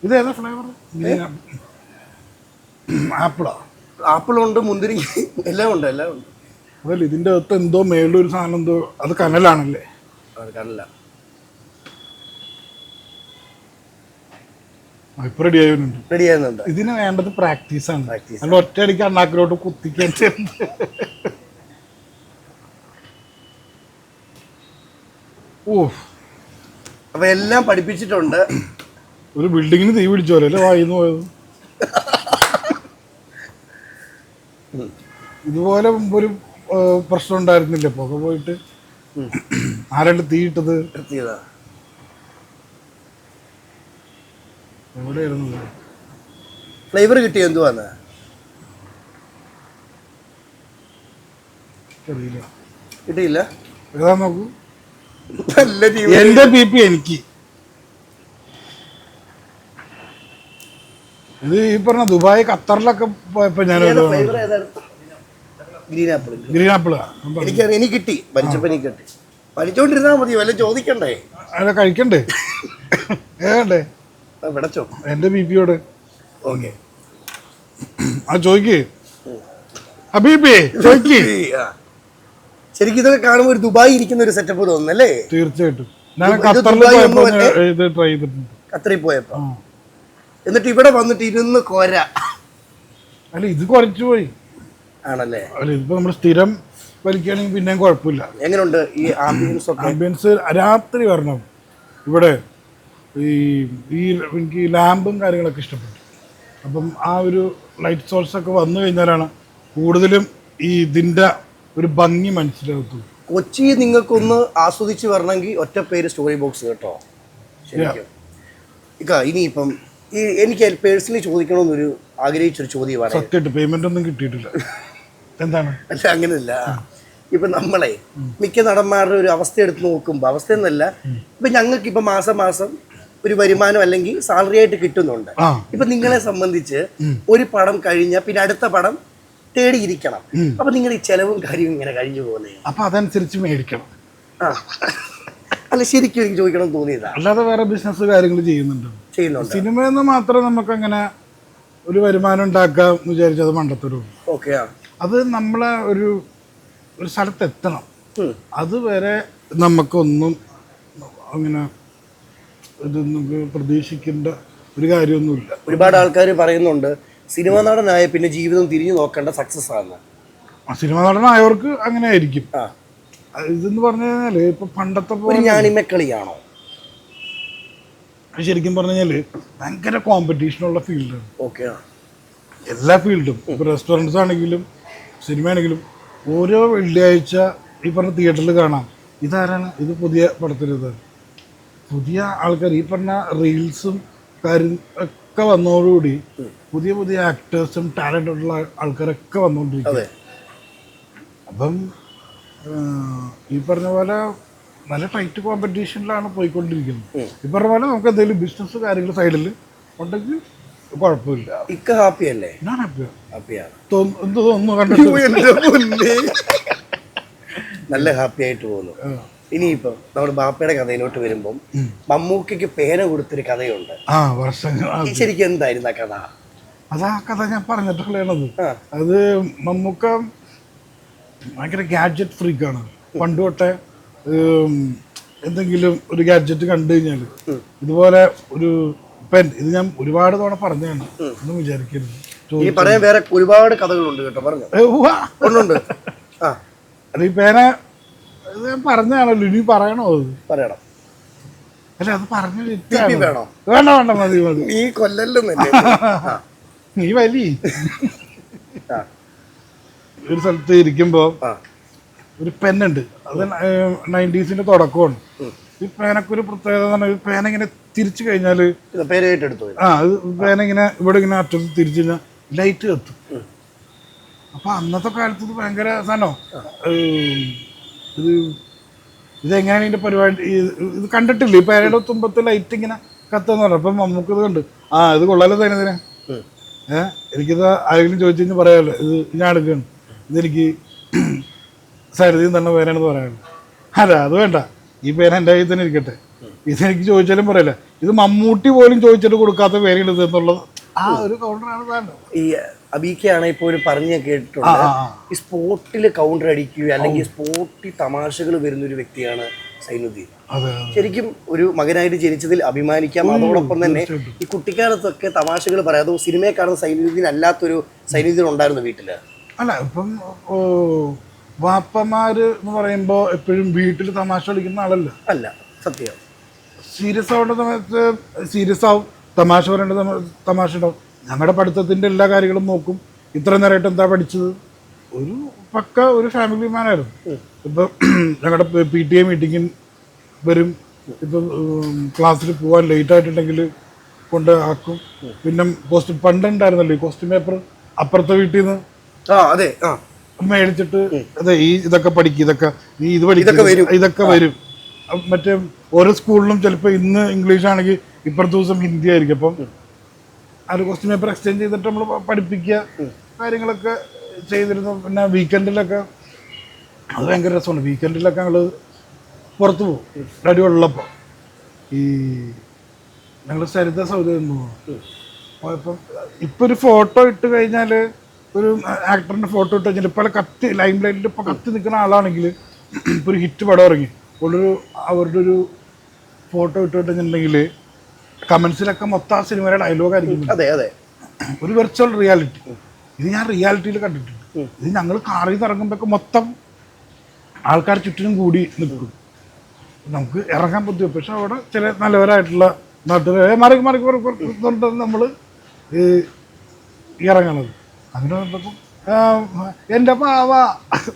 ഇത് ഏതാ ഫ്ലേവർ? ആപ്പിളുണ്ട്, മുന്തിരി, എല്ലാം ഉണ്ട്. അതല്ല ഇതിന്റെ അകത്ത് എന്തോ മേളൊരു സാധനം എന്തോ, അത് കനലാണല്ലേ? കനല. ഇപ്പൊ റെഡി ആയുന്നുണ്ട്. ഇതിന് വേണ്ടത് പ്രാക്ടീസാണ്. അല്ല ഒറ്റയടിക്ക് അണ്ണാക്കിലോട്ട് കുത്തിക്കാൻ. അപ്പൊ എല്ലാം പഠിപ്പിച്ചിട്ടുണ്ട്. ഒരു ബിൽഡിങ്ങിന് തീ പിടിച്ചോലല്ലേ വായിന്ന് പോയത്. ഇതുപോലെ ഒരു പ്രശ്നം ഉണ്ടായിരുന്നില്ല. പുക പോയിട്ട് ആരാണ്ട് തീ ഇട്ടത് എവിടെയായിരുന്നു? ഫ്ലേവർ കിട്ടിയ എന്തുവാന്ന് കിട്ടിയില്ല. ഏതാ നോക്കൂ. എന്റെ BP എനിക്ക്. ഇത് ഈ പറഞ്ഞ ദുബായ് ഖത്തറിലൊക്കെ പോയപ്പോ ഞാൻ ഗ്രീൻ ആപ്പിളാ എനിക്ക് കിട്ടി. വലിച്ചപ്പോ എനിക്ക് കിട്ടി. വലിച്ചോണ്ടിരുന്നാ മതി, വല്ല ചോദിക്കണ്ടേ? അല്ല കഴിക്കണ്ടേ? ഏണ്ടേ വിടച്ചോ എന്റെ BPയോട്. ഓക്കെ, ചോദിക്ക് ഹബീബി, ചോദിക്ക്. ശരിക്കും ഇതൊക്കെ കാണുമ്പോൾ ഒരു ദുബായ് ഇരിക്കുന്ന ഒരു സെറ്റപ്പ് തോന്നുന്നല്ലേ? തീർച്ചയായിട്ടും. ഞാൻ ഖത്തറിൽ ട്രൈ ചെയ്തിട്ടുണ്ട്. ഖത്തറിൽ പോയപ്പോ. എന്നിട്ട് ഇവിടെ വന്നിട്ട് ഇരുന്ന് കോര. അല്ല ഇത് കുറച്ചു പോയി ആണല്ലേ? അല്ല ഇതിപ്പോ നമ്മൾ സ്ഥിരം വലിക്കുകയാണെങ്കിൽ പിന്നെയും കുഴപ്പമില്ല. എങ്ങനെയുണ്ട് ഈ ആംബിയൻസ് ഒക്കെ? ആംബിയൻസ് രാത്രി വരണം ഇവിടെ. ഈ എനിക്ക് ലാമ്പും കാര്യങ്ങളൊക്കെ ഇഷ്ടപ്പെട്ടു. അപ്പം ആ ഒരു ലൈറ്റ് സോഴ്സ് ഒക്കെ വന്നു കഴിഞ്ഞാലാണ് കൂടുതലും ഈ ഇതിൻ്റെ ഒരു ഭംഗി മനസ്സിലാകത്തുള്ളൂ. കൊച്ചി നിങ്ങൾക്കൊന്ന് ആസ്വദിച്ച് വരണമെങ്കിൽ ഒറ്റ പേര് സ്റ്റോറി ബോക്സ് കേട്ടോ. ശരിക്കും ഇനിയിപ്പം എനിക്ക് പേഴ്സണലി ചോദിക്കണമെന്നൊരു ആഗ്രഹിച്ചൊരു ചോദ്യമാണ്. സത്യമായിട്ട് പേയ്മെന്റ് ഒന്നും കിട്ടിയിട്ടില്ല. എന്താണ്? അല്ല, അങ്ങനെയല്ല. ഇപ്പം നമ്മളെ മിക്ക നടന്മാരുടെ ഒരു അവസ്ഥ എടുത്ത് നോക്കുമ്പോൾ, അവസ്ഥ എന്നല്ല, ഇപ്പം ഞങ്ങൾക്ക് ഇപ്പം മാസം മാസം ഒരു വരുമാനം അല്ലെങ്കിൽ സാലറി ആയിട്ട് കിട്ടുന്നുണ്ട്. ഇപ്പം നിങ്ങളെ സംബന്ധിച്ച് ഒരു പടം കഴിഞ്ഞാൽ പിന്നെ അടുത്ത പടം തേടിയിരിക്കണം. അപ്പം നിങ്ങൾ ഈ ചെലവും കാര്യവും ഇങ്ങനെ കഴിഞ്ഞു പോകുന്നത്, അപ്പം അതനുസരിച്ച് മേടിക്കണം. അല്ല, ശരിക്കും എനിക്ക് ചോദിക്കണം തോന്നിയതാ. അല്ലാതെ വേറെ ബിസിനസ് കാര്യങ്ങൾ ചെയ്യുന്നുണ്ട്. സിനിമയെന്ന് മാത്രം നമുക്ക് അങ്ങനെ ഒരു വരുമാനം ഉണ്ടാക്കാം എന്ന് വിചാരിച്ചത് മണ്ടത്തൊരു. ഓക്കെ, അത് നമ്മളെ ഒരു സ്ഥലത്ത് എത്തണം. അതുവരെ നമുക്കൊന്നും അങ്ങനെ ഇത് നമുക്ക് പ്രതീക്ഷിക്കേണ്ട ഒരു കാര്യമൊന്നുമില്ല. ഒരുപാട് ആൾക്കാർ പറയുന്നുണ്ട് സിനിമ നടനായ പിന്നെ ജീവിതം തിരിഞ്ഞു നോക്കേണ്ട സക്സസ് ആണ്. സിനിമ നടനായവർക്ക് അങ്ങനെ ആയിരിക്കും. ഇതെന്ന് പറഞ്ഞു കഴിഞ്ഞാൽ ഇപ്പൊ പണ്ടത്തെ പോലെ ഞാനിമക്കളിയാണോ? ശരിക്കും പറഞ്ഞു കഴിഞ്ഞാല് ഭയങ്കര കോമ്പറ്റീഷനുള്ള ഫീൽഡാണ്. ഓക്കെ, എല്ലാ ഫീൽഡും. ഇപ്പൊ റെസ്റ്റോറൻറ്റ്സ് ആണെങ്കിലും സിനിമ ആണെങ്കിലും ഓരോ വെള്ളിയാഴ്ച ഈ പറഞ്ഞ തിയേറ്ററിൽ കാണാം. ഇതാരാണ്, ഇത് പുതിയ പടത്തിലിതാണ്, പുതിയ ആൾക്കാർ. ഈ പറഞ്ഞ റീൽസും കാര്യം ഒക്കെ വന്നതോടുകൂടി പുതിയ പുതിയ ആക്ടേഴ്സും ടാലൻ്റുള്ള ആൾക്കാരൊക്കെ വന്നുകൊണ്ടിരിക്കുക. അപ്പം ഈ പറഞ്ഞ പോലെ നല്ല ടൈറ്റ് കോമ്പറ്റീഷനിലാണ് പോയിക്കൊണ്ടിരിക്കുന്നത്. ഈ പറഞ്ഞ പോലെ നമുക്ക് എന്തെങ്കിലും ബിസിനസ് കാര്യങ്ങൾ സൈഡിൽ ഉണ്ടെങ്കിൽ കുഴപ്പമില്ല. ഇക്ക ഹാപ്പി അല്ലേ? ഞാൻ ഹാപ്പിയാണ്. നല്ല ഹാപ്പി ആയിട്ട് പോകുന്നു. ഇനിയിപ്പോ നമ്മുടെ ബാപ്പയുടെ കഥയിലോട്ട് വരുമ്പം മമ്മൂക്കയ്ക്ക് പേന കൊടുത്തൊരു കഥയുണ്ട്. ശരിക്കും എന്തായിരുന്നു ആ കഥ? അതാ കഥ ഞാൻ പറഞ്ഞിട്ടുള്ളത്. അത് മമ്മൂക്ക ഭയങ്കര ഗാഡ്ജറ്റ് ഫ്രീക്കാണ്. പണ്ട് തൊട്ടേ എന്തെങ്കിലും ഒരു ഗാഡ്ജറ്റ് കണ്ടു കഴിഞ്ഞാൽ ഇതുപോലെ ഒരു പെൻ, ഇത് ഞാൻ ഒരുപാട് തവണ പറഞ്ഞതാണ്, ഒന്നും വിചാരിക്കരുത്. ഈ പറയാൻ വേറെ ഒരുപാട് കഥകളുണ്ട് കേട്ടോ, പറഞ്ഞു. അത് ഈ പേന ഇത് ഞാൻ പറഞ്ഞാണല്ലോ, ഇനി പറയണോ? അത് പറയണം. അല്ല, അത് പറഞ്ഞു വേണോ? വേണ്ട വേണ്ട, മതി മതി. നീ കൊല്ലല്ലേ, നീ വലി. ഒരു സ്ഥലത്ത് ഇരിക്കുമ്പോ ഒരു പെന്നുണ്ട്. അത് 90s തുടക്കമാണ്. ഈ പേനക്ക് ഒരു പ്രത്യേകത, പേന ഇങ്ങനെ തിരിച്ചു കഴിഞ്ഞാല് പേന ഇങ്ങനെ ഇവിടെ ഇങ്ങനെ അറ്റത്ത് തിരിച്ചു കഴിഞ്ഞാൽ ലൈറ്റ് കത്തും. അപ്പൊ അന്നത്തെ കാലത്ത് ഇത് ഭയങ്കര സാധനോ. ഇതെങ്ങനെയാണ് ഇതിന്റെ പരിപാടി? ഇത് കണ്ടിട്ടില്ല, ഈ പേനയുടെ തുമ്പത്ത് ലൈറ്റ് ഇങ്ങനെ കത്തുന്ന പറഞ്ഞു. അപ്പം നമുക്കിത് കണ്ട് ഇത് കൊള്ളാലോ തന്നെ. എനിക്കിത് ആരെങ്കിലും ചോദിച്ചു കഴിഞ്ഞാൽ പറയാമല്ലോ, ഇത് ഞാൻ എടുക്കുകയാണ്, ഇതെനിക്ക് സരിതയും തന്നെ പേനാണെന്ന് പറയാമല്ലോ. അല്ല, അത് വേണ്ട, ഈ പേന എൻ്റെ കയ്യിൽ തന്നെ ഇരിക്കട്ടെ, ഇതെനിക്ക് ചോദിച്ചാലും പറയില്ല. ഇത് മമ്മൂട്ടി പോലും ചോദിച്ചിട്ട് കൊടുക്കാത്ത പേരെടുത്ത് എന്നുള്ളത് ആ ഒരു കൗണ്ടറാണ് താൻ. ഈ അബീക്കയാണ് ഇപ്പോൾ ഒരു പറഞ്ഞ് കേട്ടിട്ടുണ്ട്, ഈ സ്പോട്ടിൽ കൗണ്ടർ അടിക്കുക അല്ലെങ്കിൽ സ്പോട്ടിൽ തമാശകൾ വരുന്നൊരു വ്യക്തിയാണ് സൈനുദ്ദീൻ. ശരിക്കും ഒരു മകനായിട്ട് ജനിച്ചതിൽ അഭിമാനിക്കാം. അതോടൊപ്പം തന്നെ ഈ കുട്ടിക്കാലത്തൊക്കെ തമാശകൾ പറയാതെ സിനിമയെ കാണുന്ന സൈനുദ്ദീൻ അല്ലാത്തൊരു സൈനുദ്ദീൻ ഉണ്ടായിരുന്നു വീട്ടില്. അല്ല, ഇപ്പം വാപ്പമാര് എന്ന് പറയുമ്പോൾ എപ്പോഴും വീട്ടിൽ തമാശ കളിക്കുന്ന ആളല്ല. അല്ല, സത്യം. സീരിയസ് ആവേണ്ട സമയത്ത് സീരിയസ് ആവും, തമാശ പറയേണ്ട തമാശ ഉണ്ടാവും. ഞങ്ങളുടെ പഠിത്തത്തിൻ്റെ എല്ലാ കാര്യങ്ങളും നോക്കും. ഇത്ര നേരമായിട്ട് എന്താ പഠിച്ചത്? ഒരു പക്ക ഒരു ഫാമിലി മാനായിരുന്നു. ഇപ്പം ഞങ്ങളുടെ PTA മീറ്റിങ്ങിന് വരും. ഇപ്പം ക്ലാസ്സിൽ പോകാൻ ലേറ്റ് ആയിട്ടുണ്ടെങ്കിൽ കൊണ്ട് ആക്കും. പിന്നെ പണ്ടുണ്ടായിരുന്നല്ലോ ഈ ക്വസ്റ്റ്യൻ പേപ്പർ അപ്പുറത്തെ വീട്ടിൽ നിന്ന് മേടിച്ചിട്ട് അതെ ഇതൊക്കെ പഠിക്കും, ഇതൊക്കെ നീ ഇത് പഠിക്കും, ഇതൊക്കെ വരും. മറ്റേ ഓരോ സ്കൂളിലും ചിലപ്പോൾ ഇന്ന് ഇംഗ്ലീഷ് ആണെങ്കിൽ ഇപ്പുറത്തെ ദിവസം ഹിന്ദി ആയിരിക്കും. അപ്പം ആ ഒരു ക്വസ്റ്റ്യൻ പേപ്പർ എക്സ്ചേഞ്ച് ചെയ്തിട്ട് നമ്മൾ പഠിപ്പിക്കുക കാര്യങ്ങളൊക്കെ ചെയ്തിരുന്നു. പിന്നെ വീക്കെൻഡിലൊക്കെ അത് ഭയങ്കര രസമാണ്. വീക്കെൻഡിലൊക്കെ ഞങ്ങൾ പുറത്ത് പോകും അടിയുള്ളപ്പോൾ. ഈ ഞങ്ങൾ സരിത സൗദയിൽ പോകും. അപ്പം ഇപ്പം ഒരു ഫോട്ടോ ഇട്ട് കഴിഞ്ഞാൽ, ഒരു ആക്ടറിൻ്റെ ഫോട്ടോ ഇട്ട് കഴിഞ്ഞാൽ ഇപ്പോൾ കത്തി ലൈം ലൈറ്റിൽ ഇപ്പോൾ കത്തി നിൽക്കുന്ന ആളാണെങ്കിൽ ഇപ്പോൾ ഒരു ഹിറ്റ് പടം ഇറങ്ങി അവരുടെ ഒരു ഫോട്ടോ ഇട്ട് കഴിഞ്ഞിട്ടുണ്ടെങ്കിൽ കമൻസിലൊക്കെ മൊത്തം ആ സിനിമയുടെ ഡയലോഗായിരിക്കും. അതെ അതെ, ഒരു വെർച്വൽ റിയാലിറ്റി. ഇത് ഞാൻ റിയാലിറ്റിയിൽ കണ്ടിട്ടുണ്ട്. ഇത് ഞങ്ങൾ കാറിൽ നിന്ന് ഇറങ്ങുമ്പോഴൊക്കെ മൊത്തം ആൾക്കാർ ചുറ്റിനും കൂടി നിൽക്കും. നമുക്ക് ഇറങ്ങാൻ പറ്റും. പക്ഷെ അവിടെ ചില നല്ലവരായിട്ടുള്ള നാട്ടുകാരെ മാറി നമ്മൾ ഇറങ്ങണത്. അങ്ങനെ വന്നപ്പോൾ എൻ്റെ പാവ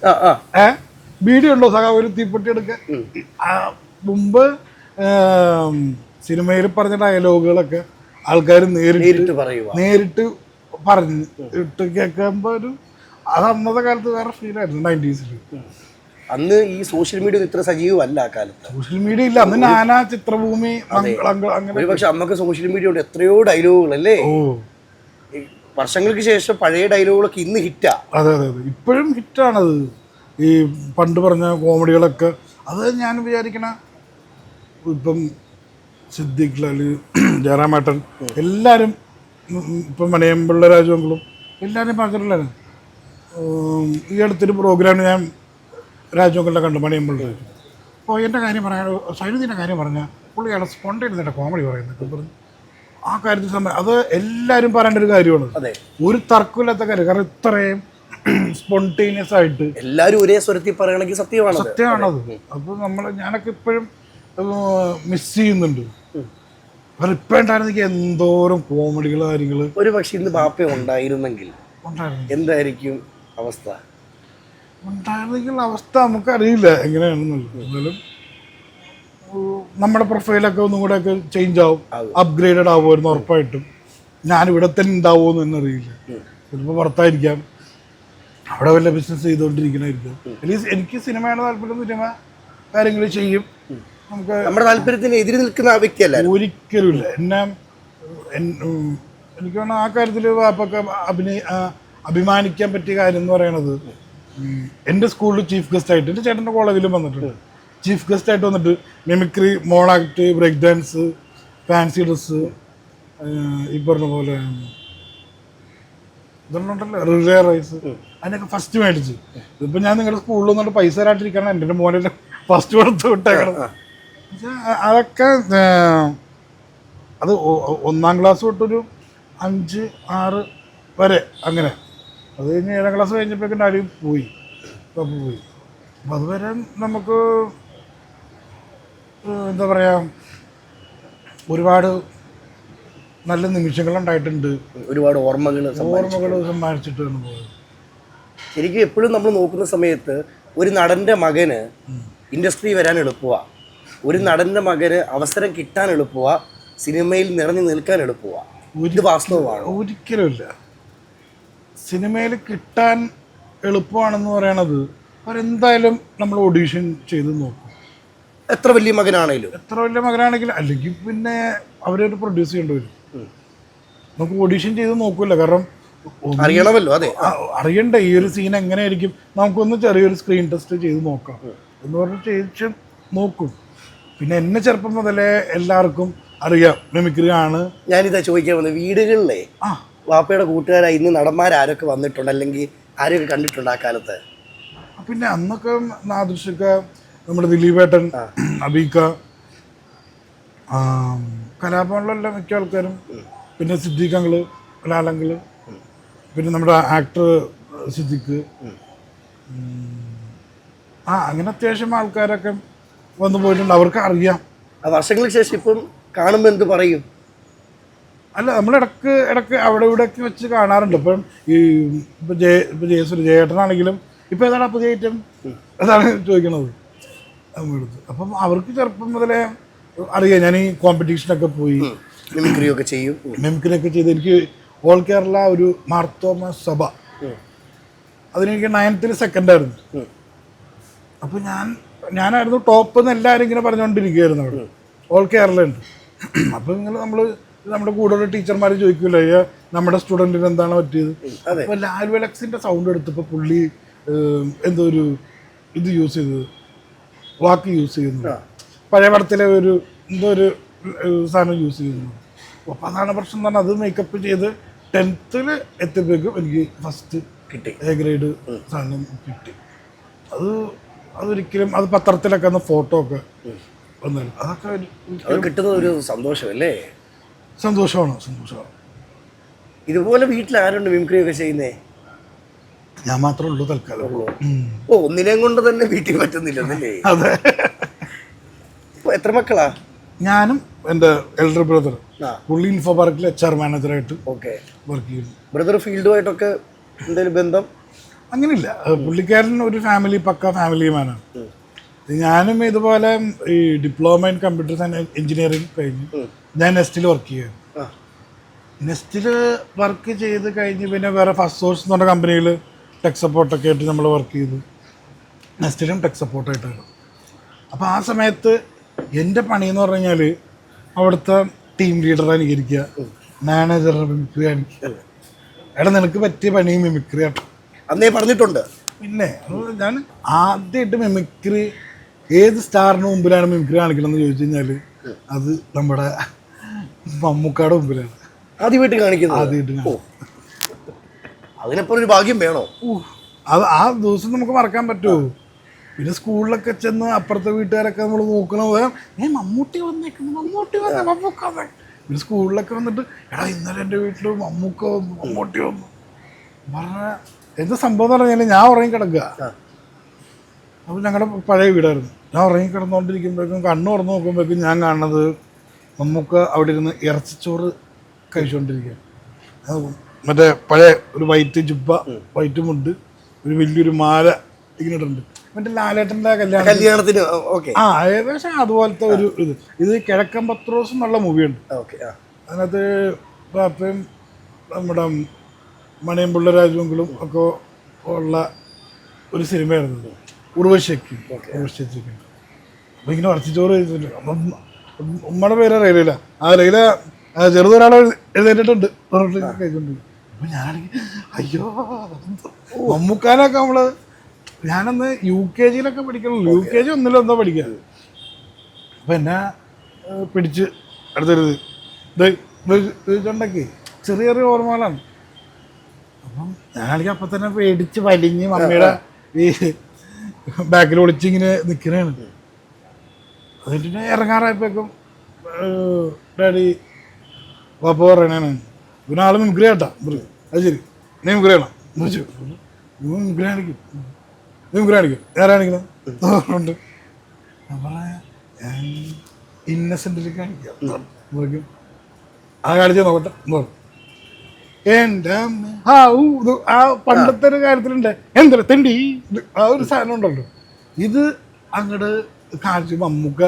ആ ആ വീഡിയോ ഉണ്ടോ സഖാ ഒരു തീപ്പെട്ടി എടുക്കാൻ? മുമ്പ് സിനിമയിൽ പറഞ്ഞ ഡയലോഗുകളൊക്കെ ആൾക്കാർ നേരിട്ട് പറയുക, നേരിട്ട് പറഞ്ഞ് ഇട്ട് കേൾക്കുമ്പോൾ അത് അന്നത്തെ കാലത്ത് വേറെ ഫീലായിരുന്നു 90s. അന്ന് ഈ സോഷ്യൽ മീഡിയ ഇത്ര സജീവമല്ല ആ കാലത്ത്. സോഷ്യൽ മീഡിയ ഇല്ല അന്ന്. നാനാ ചിത്രഭൂമി അങ്ങനെ. പക്ഷെ അന്നൊക്കെ സോഷ്യൽ മീഡിയ ഉണ്ട്, എത്രയോ ഡയലോഗുകൾ അല്ലേ. വർഷങ്ങൾക്ക് ശേഷം പഴയ ഡയലോഗുകളൊക്കെ ഇന്ന് ഹിറ്റാ. അതെ അതെ അതെ, ഇപ്പോഴും ഹിറ്റാണത്. ഈ പണ്ട് പറഞ്ഞ കോമഡികളൊക്കെ അത് ഞാൻ വിചാരിക്കണ ഇപ്പം സിദ്ദിഖ് ലാൽ, ജയറാമേട്ടൻ എല്ലാവരും ഇപ്പം മണിയമ്പിള്ള രാജമംഗളും എല്ലാവരും പറഞ്ഞിട്ടുള്ളതാണ്. ഈ അടുത്തൊരു പ്രോഗ്രാമിന് ഞാൻ രാജമംഗലിനെ കണ്ടു, മണിയമ്പിള്ള രാജു. അപ്പോൾ എൻ്റെ കാര്യം പറയാൻ സൈനുദ്ദീൻ്റെ കാര്യം പറഞ്ഞാൽ പുള്ളിയാണ് സ്പോണ്ടേനിയസ് കോമഡി പറയുന്നത് പറഞ്ഞു. ആ കാര്യത്തിൽ സമയം അത് എല്ലാവരും പറയേണ്ട ഒരു കാര്യമാണ്, ഒരു തർക്കമില്ലാത്ത കാര്യം. കാരണം ഇത്രയും സ്പോണ്ടേനിയസ് ആയിട്ട് എല്ലാവരും ഒരേ സ്വരത്തിൽ പറയണമെങ്കിൽ സത്യമാണത്. അപ്പോൾ ഞാനൊക്കെ ഇപ്പോഴും മിസ് ചെയ്യുന്നുണ്ട്. കാരണം ഇപ്പം ഉണ്ടായിരുന്നെങ്കിൽ എന്തോരം കോമഡികൾ കാര്യങ്ങൾ. ഒരു പക്ഷെ ഇന്ന് ബാപ്പ ഉണ്ടായിരുന്നെങ്കിൽ എന്തായിരിക്കും അവസ്ഥ? ഉണ്ടായിരുന്നെങ്കിൽ അവസ്ഥ നമുക്കറിയില്ല എങ്ങനെയാണെന്നുള്ളത്. എന്നാലും നമ്മുടെ പ്രൊഫൈലൊക്കെ ഒന്നും കൂടെ ഒക്കെ ചേഞ്ച് ആവും, അപ്ഗ്രേഡഡ് ആവുമായിരുന്നു ഉറപ്പായിട്ടും. ഞാനിവിടെ തന്നെ ഉണ്ടാവുമെന്ന് തന്നെ അറിയില്ല. ചിലപ്പോൾ പുറത്തായിരിക്കാം, അവിടെ വല്ല ബിസിനസ് ചെയ്തുകൊണ്ടിരിക്കണമായിരിക്കും. അല്ലെങ്കിൽ എനിക്ക് സിനിമയാണ് താല്പര്യം, സിനിമ കാര്യങ്ങൾ ചെയ്യും. നമുക്ക് നമ്മുടെ താല്പര്യത്തിന് എതിര് നിൽക്കുന്ന ആ വ്യക്തിയല്ല ഒരിക്കലും ഇല്ല. എനിക്ക് തോന്നുന്നു ആ കാര്യത്തിൽ വാപ്പൊക്കെ അഭിമാനിക്കാൻ പറ്റിയ കാര്യം എന്ന് പറയണത്, എൻ്റെ സ്കൂളിൽ ചീഫ് ഗസ്റ്റ് ആയിട്ട്, എൻ്റെ ചേട്ടൻ്റെ കോളേജിലും വന്നിട്ടുണ്ട്. ചീഫ് ഗസ്റ്റ് ആയിട്ട് വന്നിട്ട് mimicry, monoact, break dance, fancy dress, ഈ പറഞ്ഞ പോലെ ഇതുണ്ടല്ലോ റിലേ റൈസ്, അതിനൊക്കെ ഫസ്റ്റ് മേടിച്ച്. ഇതിപ്പോൾ ഞാൻ നിങ്ങളുടെ സ്കൂളിൽ വന്നിട്ട് പൈസ തരാട്ടിരിക്കണം, എൻ്റെ മോനെ ഫസ്റ്റ് കൊടുത്ത് വിട്ടേക്കണം. അതൊക്കെ അത് 1ാം ക്ലാസ് തൊട്ടൊരു 5, 6 വരെ അങ്ങനെ. അത് കഴിഞ്ഞ് 7ാം ക്ലാസ് കഴിഞ്ഞപ്പോഴേക്കും ഡാഡി പോയി. അപ്പോൾ അതുവരെ നമുക്ക് എന്താ പറയുക, ഒരുപാട് നല്ല നിമിഷങ്ങളുണ്ടായിട്ടുണ്ട്, ഒരുപാട് ഓർമ്മകൾ സമ്മാനിച്ചിട്ടാണ് പോയത്. ശരിക്കും എപ്പോഴും നമ്മൾ നോക്കുന്ന സമയത്ത് ഒരു നടൻ്റെ മകന് ഇൻഡസ്ട്രി വരാൻ എളുപ്പമാണ്, ഒരു നടൻ്റെ മകന് അവസരം കിട്ടാൻ എളുപ്പമാണ്, സിനിമയിൽ നിറഞ്ഞു നിൽക്കാൻ എളുപ്പമാണ്. ഇത് വാസ്തവമാണ്? ഒരിക്കലുമില്ല. സിനിമയിൽ കിട്ടാൻ എളുപ്പമാണെന്ന് പറയണത് അവരെന്തായാലും നമ്മൾ ഓഡീഷൻ ചെയ്ത് നോക്കും. എത്ര വലിയ മകനാണെങ്കിലും അല്ലെങ്കിൽ പിന്നെ അവരൊരു പ്രൊഡ്യൂസ് ചെയ്യേണ്ടി വരും. നമുക്ക് ഓഡീഷൻ ചെയ്ത് നോക്കൂല, കാരണം അറിയണമല്ലോ. അതെ, അറിയണ്ട ഈ ഒരു സീൻ എങ്ങനെയായിരിക്കും, നമുക്കൊന്ന് ചെറിയൊരു സ്ക്രീൻ ടെസ്റ്റ് ചെയ്ത് നോക്കാം എന്ന് പറഞ്ഞ് ചെയ്യിച്ച് നോക്കും. പിന്നെ എന്നെ ചെറുപ്പം മുതലേ എല്ലാവർക്കും അറിയാം മിമിക്രി ആണ്. ഞാനിതാ ചോദിക്കാൻ വന്നത്, വീടുകളിലെ വാപ്പയുടെ കൂട്ടുകാരായി ഇന്ന് നടന്മാരൊക്കെ വന്നിട്ടുണ്ട്, അല്ലെങ്കിൽ ആരെയൊക്കെ കണ്ടിട്ടുണ്ട് ആ കാലത്ത്? പിന്നെ അന്നൊക്കെ നാദൃശക്ക, നമ്മുടെ ദിലീപേട്ടൻ, അബീക്ക, കലാഭവനിലുള്ള മിക്ക ആൾക്കാരും, പിന്നെ സിദ്ദീഖ് അങ്കിള്, ലാലങ്കിള്, പിന്നെ നമ്മുടെ ആക്ടർ സിദ്ദീഖ്, അങ്ങനെ അത്യാവശ്യം ആൾക്കാരൊക്കെ വന്നു പോയിട്ടുണ്ട്. അവർക്ക് അറിയാം. വർഷങ്ങൾക്ക് ശേഷം ഇപ്പം കാണുമ്പോൾ എന്ത് പറയും? അല്ല, നമ്മൾ ഇടക്ക് അവിടെ ഇവിടെയൊക്കെ വെച്ച് കാണാറുണ്ട്. ഇപ്പം ഈ ഇപ്പം ജയേട്ടനാണെങ്കിലും ഇപ്പം ഏതാണ് പുതിയ ഐറ്റം അതാണ് ചോദിക്കണത് നമ്മളടുത്ത്. അപ്പം അവർക്ക് ചെറുപ്പം മുതലേ അറിയാം. ഞാൻ ഈ കോമ്പറ്റീഷനൊക്കെ പോയി മിമിക്രിയൊക്കെ ചെയ്ത് എനിക്ക് ഓൾ കേരള ഒരു മാർത്തോമ സഭ, അതിനെനിക്ക് 9th സെക്കൻഡായിരുന്നു. അപ്പോൾ ഞാനായിരുന്നു ടോപ്പ് എന്ന് എല്ലാവരും ഇങ്ങനെ പറഞ്ഞുകൊണ്ടിരിക്കുകയായിരുന്നു അവിടെ. ഓൾ കേരള ഉണ്ട്. അപ്പോൾ നമ്മുടെ കൂടെയുള്ള ടീച്ചർമാർ ചോദിക്കില്ല നമ്മുടെ സ്റ്റുഡൻറ്റിന് എന്താണ് പറ്റിയത്. അപ്പോൾ ലാൽ വെലക്സിൻ്റെ സൗണ്ട് എടുത്തപ്പോൾ പുള്ളി എന്തോ ഒരു ഇത് യൂസ് ചെയ്തത്, വാക്ക് യൂസ് ചെയ്യുന്നു, പഴയ പടത്തിലെ എന്തോ ഒരു സാധനം യൂസ് ചെയ്യുന്നു. അപ്പോൾ അതാണ് പ്രശ്നം എന്ന് പറഞ്ഞാൽ അത് മേക്കപ്പ് ചെയ്ത് 10th എത്തിയപ്പോഴേക്കും എനിക്ക് ഫസ്റ്റ് കിട്ടി, A ഗ്രേഡ് സാധനം കിട്ടി. അതൊരിക്കലും അത് പത്രത്തിലൊക്കെ അന്ന് ഫോട്ടോ ഒക്കെ വന്നാലും അതൊക്കെ കിട്ടുന്ന ഒരു സന്തോഷമല്ലേ? സന്തോഷമാണ്. ഇതുപോലെ വീട്ടിൽ ആരുണ്ട് മിമിക്രിയൊക്കെ ചെയ്യുന്നേ? ഞാൻ മാത്രമേ ഉള്ളൂ തൽക്കാലം. ഒന്നിനെയും കൊണ്ട് തന്നെ വീട്ടിൽ പറ്റുന്നില്ലേ? അതെ. എത്ര മക്കളാ? ഞാനും എൻ്റെ എൽഡർ ബ്രദർ പുള്ളി ഇൻഫോ പാർക്കിൽ HR മാനേജറായിട്ട് ഓക്കെ. വർക്ക് ചെയ്യുന്നു. ബ്രദർ ഫീൽഡുമായിട്ടൊക്കെ എന്തെങ്കിലും ബന്ധം? അങ്ങനെയില്ല, പുള്ളിക്കാരൻ ഒരു പക്ക ഫാമിലി മാനാണ്. ഞാനും ഇതുപോലെ ഈ diploma in computer science engineering കഴിഞ്ഞ് ഞാൻ നെസ്റ്റിൽ വർക്ക് ചെയ്യുന്നു. നെസ്റ്റിൽ വർക്ക് ചെയ്ത് കഴിഞ്ഞ് പിന്നെ വേറെ ഫസ്റ്റ് സോഴ്സ് എന്ന് പറഞ്ഞ കമ്പനിയിൽ ടെക് സപ്പോർട്ടൊക്കെ ആയിട്ട് നമ്മൾ വർക്ക് ചെയ്തു. നെസ്റ്റിലും ടെക് സപ്പോർട്ടായിട്ടായിരുന്നു. അപ്പോൾ ആ സമയത്ത് എൻ്റെ പണിയെന്ന് പറഞ്ഞു കഴിഞ്ഞാൽ അവിടുത്തെ ടീം ലീഡറെ അനുകരിക്കുക, മാനേജറുടെ മിമിക്രി കാണിക്കുക. എടാ നിനക്ക് പറ്റിയ പണി മിമിക്രി ആട്ടോ. അന്നേ പറഞ്ഞിട്ടുണ്ട്. പിന്നെ ഞാൻ ആദ്യമായിട്ട് മിമിക്രി ഏത് സ്റ്റാറിന് മുമ്പിലാണ് മിമിക്രി കാണിക്കണമെന്ന് ചോദിച്ചു കഴിഞ്ഞാൽ അത് നമ്മുടെ മമ്മൂക്കാടെ മുമ്പിലാണ് ആദ്യമായിട്ട് കാണിക്കുന്നത്. ആദ്യമായിട്ട് അതിനപ്പോൾ ഒരു ഭാഗ്യം വേണോ? അത് ആ ദിവസം നമുക്ക് മറക്കാൻ പറ്റുമോ? പിന്നെ സ്കൂളിലൊക്കെ ചെന്ന് അപ്പുറത്തെ വീട്ടുകാരൊക്കെ നമ്മൾ നോക്കണത് മമ്മൂട്ടി വന്നേക്കുന്നു, മമ്മൂക്ക വന്നേ. പിന്നെ സ്കൂളിലൊക്കെ വന്നിട്ട് എടാ ഇന്നലെ എൻ്റെ വീട്ടിൽ മമ്മൂക്ക വന്നു, മമ്മൂട്ടി വന്നു പറഞ്ഞ എന്താ സംഭവം എന്ന് പറഞ്ഞാൽ ഞാൻ ഉറങ്ങി കിടക്കുക. അപ്പോൾ ഞങ്ങളുടെ പഴയ വീടായിരുന്നു. ഞാൻ ഉറങ്ങി കിടന്നുകൊണ്ടിരിക്കുമ്പോഴേക്കും കണ്ണ് തുറന്ന് നോക്കുമ്പോഴേക്കും ഞാൻ കാണുന്നത് മമ്മൂക്ക അവിടെ ഇരുന്ന് ഇറച്ചിച്ചോറ് കഴിച്ചുകൊണ്ടിരിക്കുക. മറ്റേ പഴയ ഒരു വൈറ്റ് ജുബ്ബ, വൈറ്റ് മുണ്ട്, ഒരു വലിയൊരു മാല ഇങ്ങനെ ഇടുന്നുണ്ട്. മറ്റേ ലാലേട്ടൻ്റെ കല്യാണത്തിന് ഏകദേശം അതുപോലത്തെ ഒരു ഇത് കിഴക്കൻ പത്രോസ് എന്നുള്ള മൂവിയുണ്ട്. അതിനകത്ത് പാപ്പയും നമ്മുടെ മണിയമ്പിള്ള രാജുവെങ്കിലും ഒക്കെ ഉള്ള ഒരു സിനിമയായിരുന്നു ഉർവശിക്ക്. അപ്പോൾ ഇങ്ങനെ ഇറച്ചിച്ചോറ് കഴിച്ചിട്ടുണ്ട്. അപ്പം ഉമ്മയുടെ പേര് റെയിലില്ല, ആ റെയില ചെറുതൊരാളെ എഴുന്നേറ്റിട്ടുണ്ട് കഴിച്ചുകൊണ്ട്. അപ്പം ഞാനാണെങ്കിൽ അയ്യോ മമ്മൂക്കാനൊക്കെ നമ്മള് ഞാനന്ന് UKG പഠിക്കണല്ലോ, UKG ഒന്നിലും എന്തോ പഠിക്കുക. അപ്പം എന്നെ പിടിച്ച് അടുത്തരുത് ഇതുണ്ടാക്കി ചെറിയ ചെറിയ ഓർമ്മകളാണ്. അപ്പം ഞാനാണെങ്കിൽ അപ്പം തന്നെ പേടിച്ച് വലിഞ്ഞ് മമ്മിയുടെ ഈ ബാക്കിൽ ഒളിച്ചിങ്ങനെ നിൽക്കണേണ്. അതിൻ്റെ ഇറങ്ങാറായപ്പോഴേക്കും ഡാഡി പാപ്പ പറയണേണ് പിന്നെ ആൾ മിമിക്രി ആട്ടാ. അത് ശരി നീ മിമിക്രി ചെയ്യണം ചോദിച്ചു. മിമിക്രി കാണിക്കും, മിമിക്രി കാണിക്കും. ആരാണിക്കണുണ്ട് അപ്പം ഞാൻ ഇന്നസെൻറ്റിൽ കാണിക്കാം. ആ കാണിച്ചാൽ നോക്കട്ടെ എൻ്റെ ആ പണ്ടത്തെ ഒരു കാര്യത്തിലുണ്ട് എന്താ തെണ്ടി ആ ഒരു സാധനം ഉണ്ടല്ലോ. ഇത് അങ്ങോട്ട് കാണിച്ചു മമ്മൂക്ക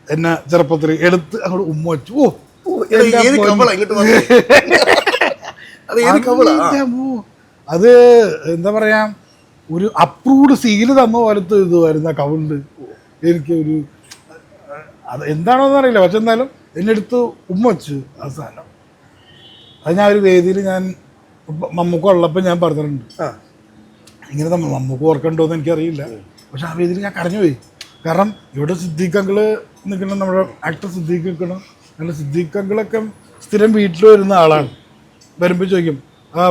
എന്നെ ചെറുപ്പത്തിൽ എടുത്ത് അങ്ങോട്ട് ഉമ്മ വെച്ചു. അത് എന്താ പറയാ ഒരു അപ്രൂവ്ഡ് സീല് തന്ന പോലത്തെ ഇത് വരുന്ന കവിളില് എനിക്ക് ഒരു അത് എന്താണോന്ന് അറിയില്ല. പക്ഷെ എന്നാലും എന്നെ എടുത്ത് ഉമ്മ വെച്ചു ആ സാധനം. അത് ഞാൻ ഒരു വേദിയിൽ ഞാൻ മമ്മൂക്ക ഉള്ളപ്പോൾ ഞാൻ പറഞ്ഞിട്ടുണ്ട്. ഇങ്ങനെ നമ്മൾ മമ്മൂക്ക ഓർക്കണ്ടോന്ന് എനിക്കറിയില്ല. പക്ഷെ ആ വേദിയിൽ ഞാൻ കരഞ്ഞുപോയി. കാരണം ഇവിടെ സിദ്ദീഖ് അങ്കിള് നിൽക്കണം, നമ്മുടെ ആക്ടർ സിദ്ദീഖ് നിൽക്കണം. അങ്ങനെ സിദ്ദീഖ് അങ്കിളൊക്കെ സ്ഥിരം വീട്ടിൽ വരുന്ന ആളാണ്. വരുമ്പോൾ ചോദിക്കും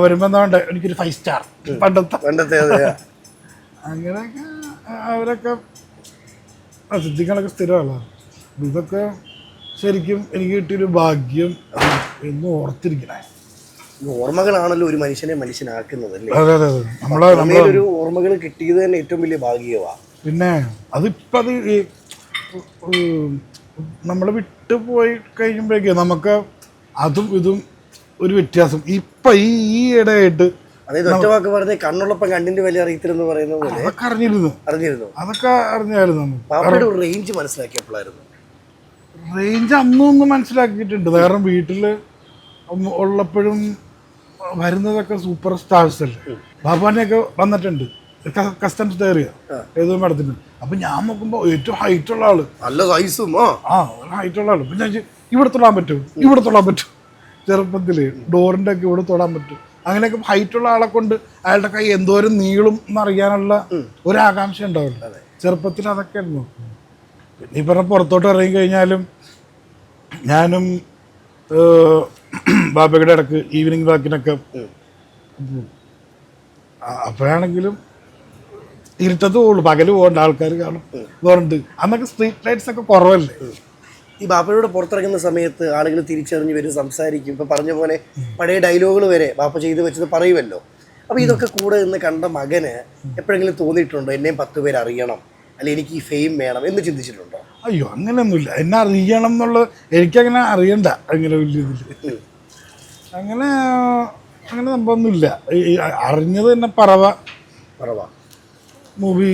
വരുമ്പോൾ എന്താ വേണ്ടേ, എനിക്കൊരു 5 സ്റ്റാർ പണ്ടത്തെ അങ്ങനെയൊക്കെ അവരൊക്കെ സിദ്ദീഖുകളൊക്കെ സ്ഥിരം ആളാണ്. ഇതൊക്കെ ശരിക്കും എനിക്ക് കിട്ടിയൊരു ഭാഗ്യം എന്നും ഓർത്തിരിക്കണേ. ഓർമ്മകളാണല്ലോ ഒരു മനുഷ്യനെ മനുഷ്യനാക്കുന്നത്. ഒരു ഓർമ്മകൾ കിട്ടിയത് തന്നെ ഏറ്റവും വലിയ ഭാഗ്യമാണ്. പിന്നെ അതിപ്പോൾ അത് നമ്മൾ വിട്ടുപോയി കഴിയുമ്പോഴേക്ക് നമുക്ക് അതും ഇതും ഒരു വ്യത്യാസം. ഇപ്പം ഈ ഇടയായിട്ട് അതായത് ഒറ്റ വാക്ക് പറഞ്ഞ കണ്ണുള്ളപ്പം കണ്ണിന്റെ വില അറിയത്തില്ലെന്ന് പറയുന്നത് പോലെ അതൊക്കെ അതൊക്കെ അറിഞ്ഞായിരുന്നു. റേഞ്ച് മനസ്സിലാക്കിയപ്പോഴായിരുന്നു. റേഞ്ച് അന്നൊന്നും മനസ്സിലാക്കിയിട്ടുണ്ട്. കാരണം വീട്ടിൽ ഉള്ളപ്പോഴും വരുന്നതൊക്കെ സൂപ്പർ സ്റ്റാർസ് അല്ലേ. ബാബാനെയൊക്കെ വന്നിട്ടുണ്ട് കസ്റ്റംസ് കയറിയ ഏതോ മേഡത്തിന്. അപ്പം ഞാൻ നോക്കുമ്പോൾ ഏറ്റവും ഹൈറ്റുള്ള ആള്, നല്ല സൈസും ഹൈറ്റുള്ള ആള്. പിന്നെ ഇവിടെ തൊടാൻ പറ്റും, ഇവിടെ തൊടാൻ പറ്റും. ചെറുപ്പത്തിൽ ഡോറിൻ്റെ ഒക്കെ ഇവിടെ തൊടാൻ പറ്റും. അങ്ങനെയൊക്കെ ഹൈറ്റുള്ള ആളെ കൊണ്ട് അയാളുടെ കൈ എന്തോരം നീളും എന്നറിയാനുള്ള ഒരാകാംക്ഷ ഉണ്ടാവില്ല. ചെറുപ്പത്തിൽ അതൊക്കെ ആയിരുന്നു. പിന്നെ ഈ പറഞ്ഞ പുറത്തോട്ട് ഇറങ്ങി കഴിഞ്ഞാലും ഞാനും ബാബയുടെ ഇടക്ക് ഈവനിങ് വാക്കിനൊക്കെ അപ്പോഴാണെങ്കിലും ഇരുട്ടത്ത് പോകുള്ളൂ, പകല് പോകേണ്ട ആൾക്കാർ കാണും വേറുണ്ട്. അന്നൊക്കെ സ്ട്രീറ്റ് ലൈറ്റ്സ് ഒക്കെ കുറവല്ലേ. ഈ ബാപ്പയോട് പുറത്തിറങ്ങുന്ന സമയത്ത് ആളുകൾ തിരിച്ചറിഞ്ഞ് വരും, സംസാരിക്കും. ഇപ്പം പറഞ്ഞ പോലെ പഴയ ഡയലോഗുകൾ വരെ ബാപ്പ ചെയ്ത് വെച്ചത് പറയുമല്ലോ. അപ്പോൾ ഇതൊക്കെ കൂടെ നിന്ന് കണ്ട മകന് എപ്പോഴെങ്കിലും തോന്നിയിട്ടുണ്ടോ എന്നെയും 10 പേര് അറിയണം, അല്ലെങ്കിൽ എനിക്ക് ഈ ഫെയിം വേണം എന്ന് ചിന്തിച്ചിട്ടുണ്ടോ? അയ്യോ അങ്ങനെയൊന്നുമില്ല, എന്നെ അറിയണം എന്നുള്ളത് എനിക്കങ്ങനെ അറിയണ്ട. അങ്ങനെ വലിയ ഇതിൽ അങ്ങനെ അങ്ങനെ സംഭവമൊന്നുമില്ല. അറിഞ്ഞത് തന്നെ പറവ മൂവി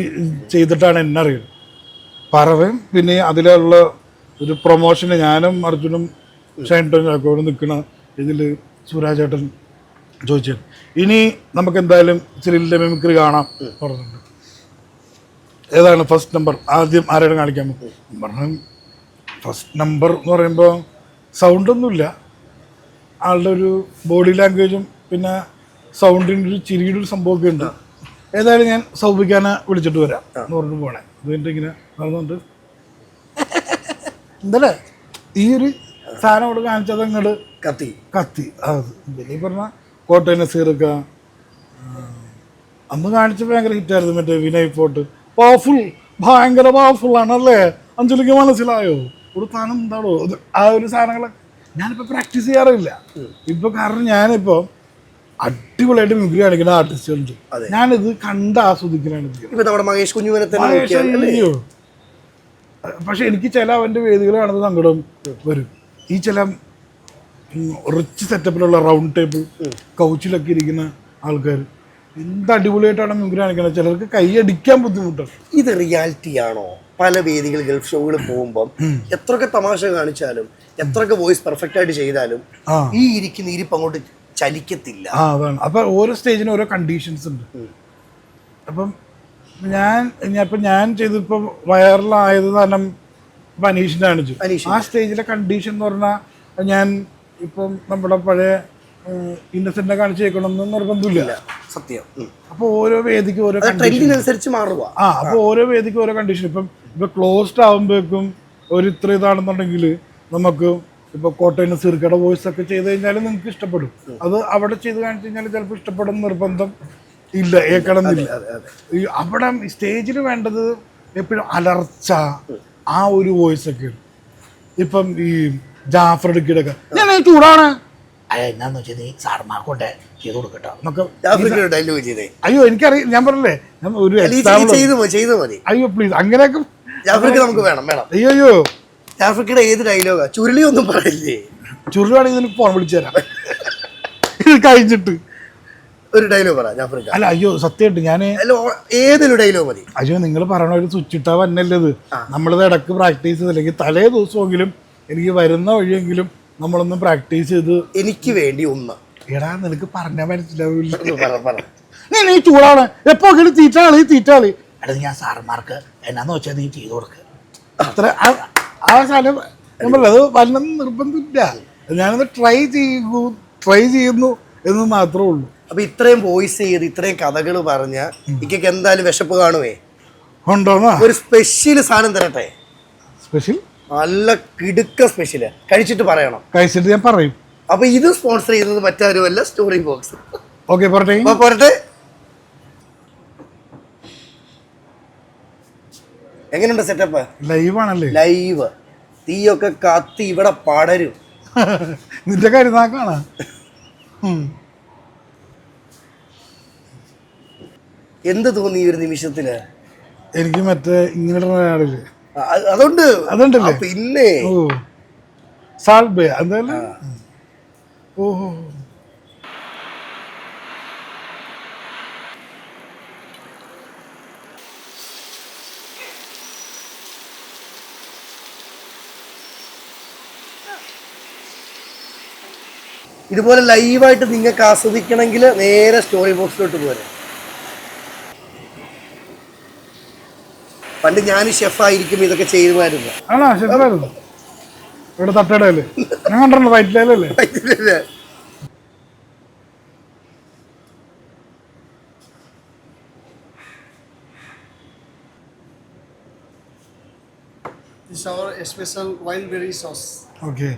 ചെയ്തിട്ടാണ് എന്നെ അറിയുന്നത്. പറവയും പിന്നെ അതിലുള്ള ഒരു പ്രൊമോഷന് ഞാനും അർജുനും ഷൈൻടോൺ ചാക്കോട് നിൽക്കുന്ന ഇതിൽ സുരാജേട്ടൻ ചോദിച്ചു ഇനി നമുക്ക് എന്തായാലും സിനിലിൻ്റെ മിമിക്രി കാണാം പറഞ്ഞിട്ടുണ്ട്. ഏതാണ് ഫസ്റ്റ് നമ്പർ, ആദ്യം ആരെയും കാണിക്കാൻ പറഞ്ഞു. ഫസ്റ്റ് നമ്പർ എന്ന് പറയുമ്പോൾ സൗണ്ടൊന്നുമില്ല, ആളുടെ ഒരു ബോഡി ലാംഗ്വേജും പിന്നെ സൗണ്ടിൻ്റെ ഒരു ചിരിയുടെ ഒരു സംഭവമൊക്കെ ഉണ്ട്. ഏതായാലും ഞാൻ സൗഭിക്കാനെ വിളിച്ചിട്ട് വരാം എന്ന് പറഞ്ഞിട്ട് പോണേ. അതുകൊണ്ട് ഇങ്ങനെ നടന്നുകൊണ്ട് എന്തല്ലേ ഈ ഒരു സാധനം അവിടെ കാണിച്ചത് അങ്ങോട്ട് കത്തി പിന്നെ ഈ പറഞ്ഞ കോട്ടയം നസീറൊക്കെ അന്ന് കാണിച്ചപ്പോൾ ഭയങ്കര ഹിറ്റായിരുന്നു. മറ്റേ വിനയ് ഫോർട്ട് പവർഫുൾ, ഭയങ്കര പവർഫുൾ ആണല്ലേ, അഞ്ജലിക്ക് മനസ്സിലായോ ഒരു സാധനം എന്താണോ ആ ഒരു സാധനങ്ങളൊക്കെ ഞാനിപ്പോൾ പ്രാക്ടീസ് ചെയ്യാറില്ല ഇപ്പോൾ. കാരണം ഞാനിപ്പോൾ അടിപൊളിയായിട്ട് മിമിക്രി കാണിക്കുന്ന ആർട്ടിസ്റ്റുകളുണ്ട്, ഞാനിത് കണ്ട് ആസ്വദിക്കലാണ്. പക്ഷെ എനിക്ക് ചില അവൻ്റെ വേദികൾ കാണുന്നത് സങ്കടം വരും. ഈ ചില റിച്ച് സെറ്റപ്പിലുള്ള റൗണ്ട് ടേബിൾ കൗച്ചിലൊക്കെ ഇരിക്കുന്ന ആൾക്കാർ എന്ത് അടിപൊളിയായിട്ടാണ് മിമിക്രി കാണിക്കുന്നത്. ചിലർക്ക് കൈയടിക്കാൻ ബുദ്ധിമുട്ടാണ്. ഇത് റിയാലിറ്റി ആണോ? പല വേദികൾ ഗൾഫ് ഷോകൾ പോകുമ്പോൾ എത്രയൊക്കെ തമാശ കാണിച്ചാലും എത്രയൊക്കെ വോയിസ് പെർഫെക്റ്റ് ആയിട്ട് ചെയ്താലും ഈ ഇരിക്കുന്ന ഇരിപ്പ് അങ്ങോട്ട് ചലിക്കത്തില്ല. അതാണ്. അപ്പം ഓരോ സ്റ്റേജിനും ഓരോ കണ്ടീഷൻസ് ഉണ്ട്. അപ്പം ഞാൻ ചെയ്തിപ്പോൾ വൈറലായത് കാരണം ഇപ്പം അനീഷിനെ കാണിച്ചു. ആ സ്റ്റേജിലെ കണ്ടീഷൻ എന്ന് പറഞ്ഞാൽ ഞാൻ ഇപ്പം നമ്മുടെ പഴയ ഇന്നസെന്റിനെ കാണിച്ചു കേൾക്കണമെന്ന് നിർബന്ധമില്ല. സത്യം. അപ്പോൾ ഓരോ വേദിക്ക് ഓരോ ട്രെൻഡിനനുസരിച്ച് മാറുക. അപ്പോൾ ഓരോ വേദിക്ക് ഓരോ കണ്ടീഷൻ. ഇപ്പം ക്ലോസ്ഡ് ആകുമ്പോഴേക്കും ഒരു ഇത്ര ഇതാണെന്നുണ്ടെങ്കിൽ നമുക്ക് ഇപ്പോൾ കോട്ടയം സിർക്കയുടെ വോയിസ് ഒക്കെ ചെയ്ത് കഴിഞ്ഞാൽ നിങ്ങൾക്ക് ഇഷ്ടപ്പെടും. അത് അവിടെ ചെയ്ത് കാണിച്ചു കഴിഞ്ഞാൽ ചിലപ്പോൾ ഇഷ്ടപ്പെടും നിർബന്ധം ഇല്ല, ഏക്കണമെന്നില്ല. ഈ അവിടെ സ്റ്റേജിൽ വേണ്ടത് എപ്പോഴും അലർച്ച, ആ ഒരു വോയിസ് ഒക്കെയാണ്. ഇപ്പം ഈ ജാഫർ ഇടുക്കിയുടെ ഒക്കെ ഞാൻ ചൂടാണ് എന്നാന്ന് വെച്ചാൽ നീ സാർമാർക്കൊണ്ട് ചെയ്ത് കൊടുക്കട്ടോ എന്നൊക്കെ. അയ്യോ എനിക്കറിയാം, ഞാൻ പറഞ്ഞില്ലേ ഞാൻ ഒരു അയ്യോ പ്ലീസ് അങ്ങനെയൊക്കെ നമുക്ക് വേണം. അയ്യോ ജാഫ്രിക്കയുടെ ഏത് ഡയലോഗാ? ചുരുളി ഒന്നും പറയില്ലേ? ചുരുളിയാണെങ്കിൽ നിനക്ക് ഫോൺ വിളിച്ചു തരാം ഇത് കഴിഞ്ഞിട്ട് ഒരു ഡയലോഗ് പറ ജാഫ്രിക്ക. അല്ല അയ്യോ സത്യമായിട്ട് ഞാൻ ഏതൊരു ഡയലോഗ് മതി. അയ്യോ നിങ്ങൾ പറയണ ഒരു സ്വിച്ച് ഇട്ടാ വന്നല്ലേ ഇത്. നമ്മളിത് ഇടക്ക് പ്രാക്ടീസ് ചെയ്തില്ലെങ്കിൽ തലേ ദിവസമെങ്കിലും എനിക്ക് വരുന്ന വഴിയെങ്കിലും നമ്മളൊന്ന് പ്രാക്ടീസ് ചെയ്ത് എനിക്ക് വേണ്ടി ഒന്ന് എടാ നിനക്ക് പറഞ്ഞാൽ മനസ്സിലാവില്ല. നീ ചൂടാണ് എപ്പോഴും തീറ്റാളി എടാ ഞാൻ സാറന്മാർക്ക് എന്നാന്ന് വെച്ചാൽ നീ ചെയ്തു കൊടുക്കുക അത്ര ആ സാധനം നമ്മളത് വല്ല നിർബന്ധമില്ല. ഞാനത് ട്രൈ ചെയ്യുന്നു എന്ന് മാത്രമേ ഉള്ളൂ. അപ്പൊ ഇത്രയും വോയിസ് ചെയ്ത് ഇത്രയും കഥകൾ പറഞ്ഞ എനിക്ക് എന്തായാലും വിശപ്പ് കാണുവേ ഉണ്ടോന്നാ? ഒരു സ്പെഷ്യൽ സാധനം തരട്ടെ. സ്പെഷ്യൽ നല്ല കിടുക്ക സ്പെഷ്യല് കഴിച്ചിട്ട് പറയണം. കഴിച്ചിട്ട് ഞാൻ പറയും. അപ്പൊ ഇത് സ്പോൺസർ ചെയ്യുന്നത് മറ്റാരുമല്ല, സ്റ്റോറി ബോക്സ്. ഓക്കെ പോരട്ടെ. എങ്ങനെയുണ്ട് സെറ്റപ്പ്? ലൈവ് ആണല്ലേ? ലൈവ്. തീയൊക്കെ കത്തി ഇവിടെ പടരും. നിന്റെ കരുതാക്കാണ്. എന്ത് തോന്നി ഈ ഒരു നിമിഷത്തില്? എനിക്ക് മറ്റേ ഇങ്ങനെ അതുണ്ടല്ലേ പിന്നെ സാൾബേ എന്തായാലും. ഓഹോ ഇതുപോലെ ലൈവായിട്ട് നിങ്ങൾക്ക് ആസ്വദിക്കണമെങ്കിൽ നേരെ സ്റ്റോറി ബോക്സിലോട്ട് പോരെ. പണ്ട് ഞാൻ ഷെഫായിരിക്കും ഇതൊക്കെ ചെയ്യുമായിരുന്നു. ആണോ? ഷെഫായിരുന്നു ഇവിടെ തട്ടടല്ലേ? ഞാൻ കണ്ടിട്ടുണ്ട് വൈറ്റിലല്ലേ? This is our special wild berry sauce. Okay.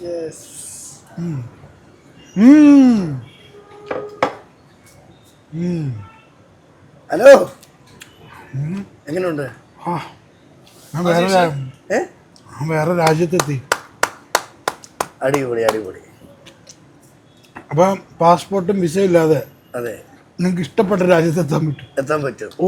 Yes. Hello, എങ്ങനെയുണ്ട്? വേറെ രാജ്യത്തെത്തി. അടിപൊളി അടിപൊളി. അപ്പൊ പാസ്പോർട്ടും വിസ ഇല്ലാതെ അതെ നിങ്ങൾക്ക് ഇഷ്ടപ്പെട്ട രാജ്യത്ത് എത്താൻ പറ്റും. പറ്റും. ഓ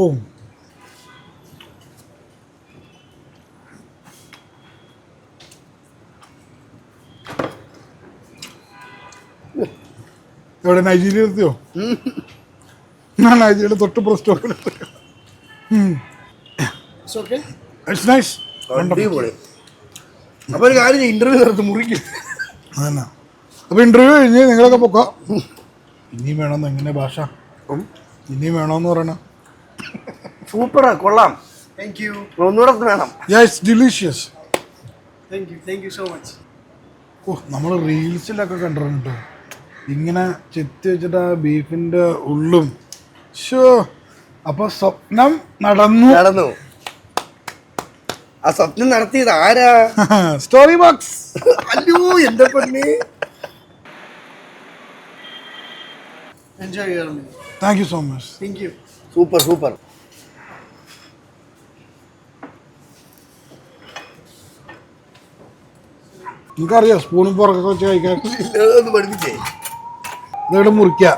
എവിടെ നൈജീരിയ എത്തിയോ? ഞാൻ നൈജീരിയയിൽ തൊട്ട് പ്ലസ് സ്റ്റോപ്പിൽ. It's okay? It's nice. അടിപൊളി. അപ്പൊ ഒരു കാര്യം ഇന്റർവ്യൂ നടത്തി മുറിക്കും. അതന്നെ. അപ്പോൾ ഇൻ്റർവ്യൂ കഴിഞ്ഞ് നിങ്ങളൊക്കെ പൊക്കോ. ഇനിയും വേണമെന്ന് എങ്ങനെ ഭാഷ? ഇനിയും വേണമെന്ന് പറയണ. സൂപ്പറാ, കൊള്ളാം. Thank you. ഒന്നുകൂടെ വേണം. Yes, delicious. Thank you so much. ഓ, നമ്മൾ റീൽസിലൊക്കെ കണ്ടിട്ടുണ്ട് ഇങ്ങനെ ചെത്തി വെച്ചിട്ട് ആ ബീഫിൻ്റെ ഉള്ളും. ഷോ, അപ്പോൾ സ്വപ്നം നടന്നു. ആ സ്വപ്നം നടത്തിയത് ആരാ? Story box. അയ്യോ എന്റെ പൊന്നെ. Enjoy your meal. Thank you so much. Thank you. Super super. നിങ്ങൾക്കറിയാം സ്പൂണും പുറക്കൊക്കെ വെച്ച് കഴിക്കാൻ ഒന്ന് പഠിപ്പിച്ചേ. ഇതവിടെ മുറിക്കുക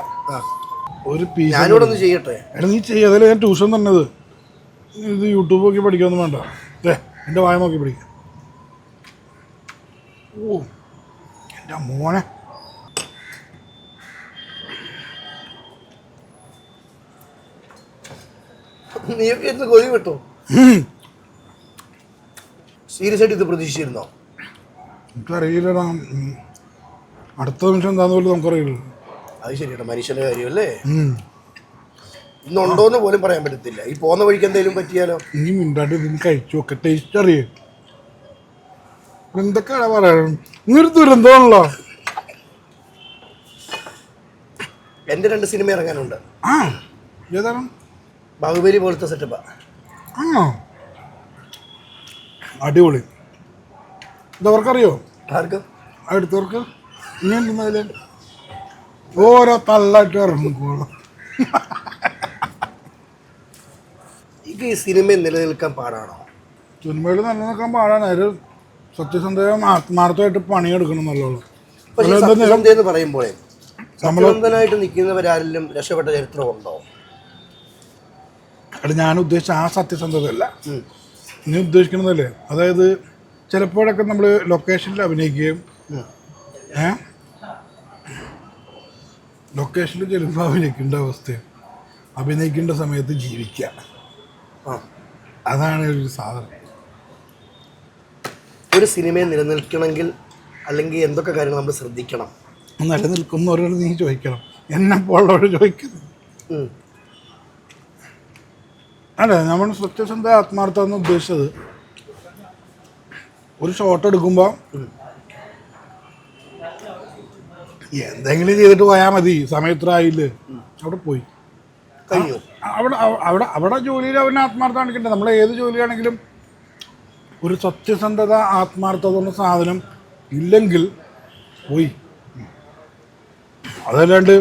ഒരു പീസ്. ഞാനിവിടെ ഒന്ന് ചെയ്യട്ടെ. എടാ നീ ചെയ്യാതെ ഞാൻ ട്യൂഷൻ തന്നത്. ഇത് യൂട്യൂബ് നോക്കി പഠിക്കാനൊന്നും വേണ്ട. എൻ്റെ വായ നോക്കി പഠിക്കാം. ഓ എൻ്റെ മോനെ. നീയൊക്കെ എടുത്ത് കൊതി വിട്ടോ? സീരിയസ് ആയിട്ട് ഇത് പ്രതീക്ഷിച്ചിരുന്നോ? എനിക്കറിയില്ലടാ. അടുത്ത നിമിഷം എന്താന്ന് പോലും നമുക്കറിയില്ല. അത് ശരിയാ, മനുഷ്യന്റെ കാര്യമല്ലേ. ഇന്നുണ്ടോന്ന് പോലും പറയാൻ പറ്റത്തില്ല. ഈ പോകുന്ന വഴിക്ക് എന്തെങ്കിലും പറ്റിയാലോ? ഇനി മിണ്ടാണ്ട് ഇതിന് കഴിച്ചു നോക്കെ, ടേസ്റ്റ് അറിയേ. എന്തൊക്കെയാണ് പറയണം? ഇങ്ങനൊരു ദുരന്തമാണല്ലോ. എന്റെ 2 സിനിമ ഇറങ്ങാനുണ്ട്. ആ ഏതാണ്? ബാഹുബലി പോലത്തെ സെറ്റപ്പാ. ആ അടിപൊളി. ഇതവർക്കറിയോ? ആർക്കും അടുത്തവർക്ക് ഇങ്ങനെ ഓരോ തള്ളായിട്ട് ഇറങ്ങിക്കോളും. ഈ സിനിമയിൽ നിലനിൽക്കാൻ പാടാണോ? സിനിമയിൽ നിലനിൽക്കാൻ പാടാണ്. ഒരു സത്യസന്ധയും ആത്മാർത്ഥമായിട്ട് പണിയെടുക്കണം നല്ലോണം. പക്ഷേ സത്യസന്ധ എന്ന് പറയുമ്പോഴേ സത്യസന്ധനായിട്ട് നിൽക്കുന്നവരാരെങ്കിലും രക്ഷപ്പെട്ട ചരിത്രമുണ്ടോ? അത് ഞാൻ ഉദ്ദേശിച്ച ആ സത്യസന്ധതയല്ല, നീ ഉദ്ദേശിക്കുന്നതല്ലേ. അതായത് ചിലപ്പോഴൊക്കെ നമ്മൾ ലൊക്കേഷനിൽ അഭിനയിക്കുകയും ലൊക്കേഷനിൽ ചിലപ്പോൾ അഭിനയിക്കേണ്ട അവസ്ഥയും അഭിനയിക്കേണ്ട സമയത്ത് ജീവിക്കുക. അതാണ് ഒരു സാധനം. ഒരു സിനിമയെ നിലനിൽക്കണമെങ്കിൽ അല്ലെങ്കിൽ എന്തൊക്കെ കാര്യങ്ങൾ നമ്മൾ ശ്രദ്ധിക്കണം? നിലനിൽക്കുന്നവരോട് നീ ചോദിക്കണം, എന്നെപ്പോഴുള്ളവർ ചോദിക്കുന്നു. അല്ലേ, നമ്മൾ സത്യസന്ധ ആത്മാർത്ഥം എന്ന് ഉദ്ദേശിച്ചത് ഒരു ഷോട്ട് എടുക്കുമ്പോൾ എന്തെങ്കിലും ചെയ്തിട്ട് പോയാൽ മതി, സമയത്ര ആയില്ലേ, അവിടെ പോയി കഴിഞ്ഞു. അവിടെ അവിടെ അവിടെ ജോലിയിൽ അവന് ആത്മാർത്ഥം കാണിക്കണ്ടേ. നമ്മൾ ഏത് ജോലിയാണെങ്കിലും ഒരു സത്യസന്ധത ആത്മാർത്ഥത എന്ന സാധനം ഇല്ലെങ്കിൽ പോയി. അതല്ലാണ്ട്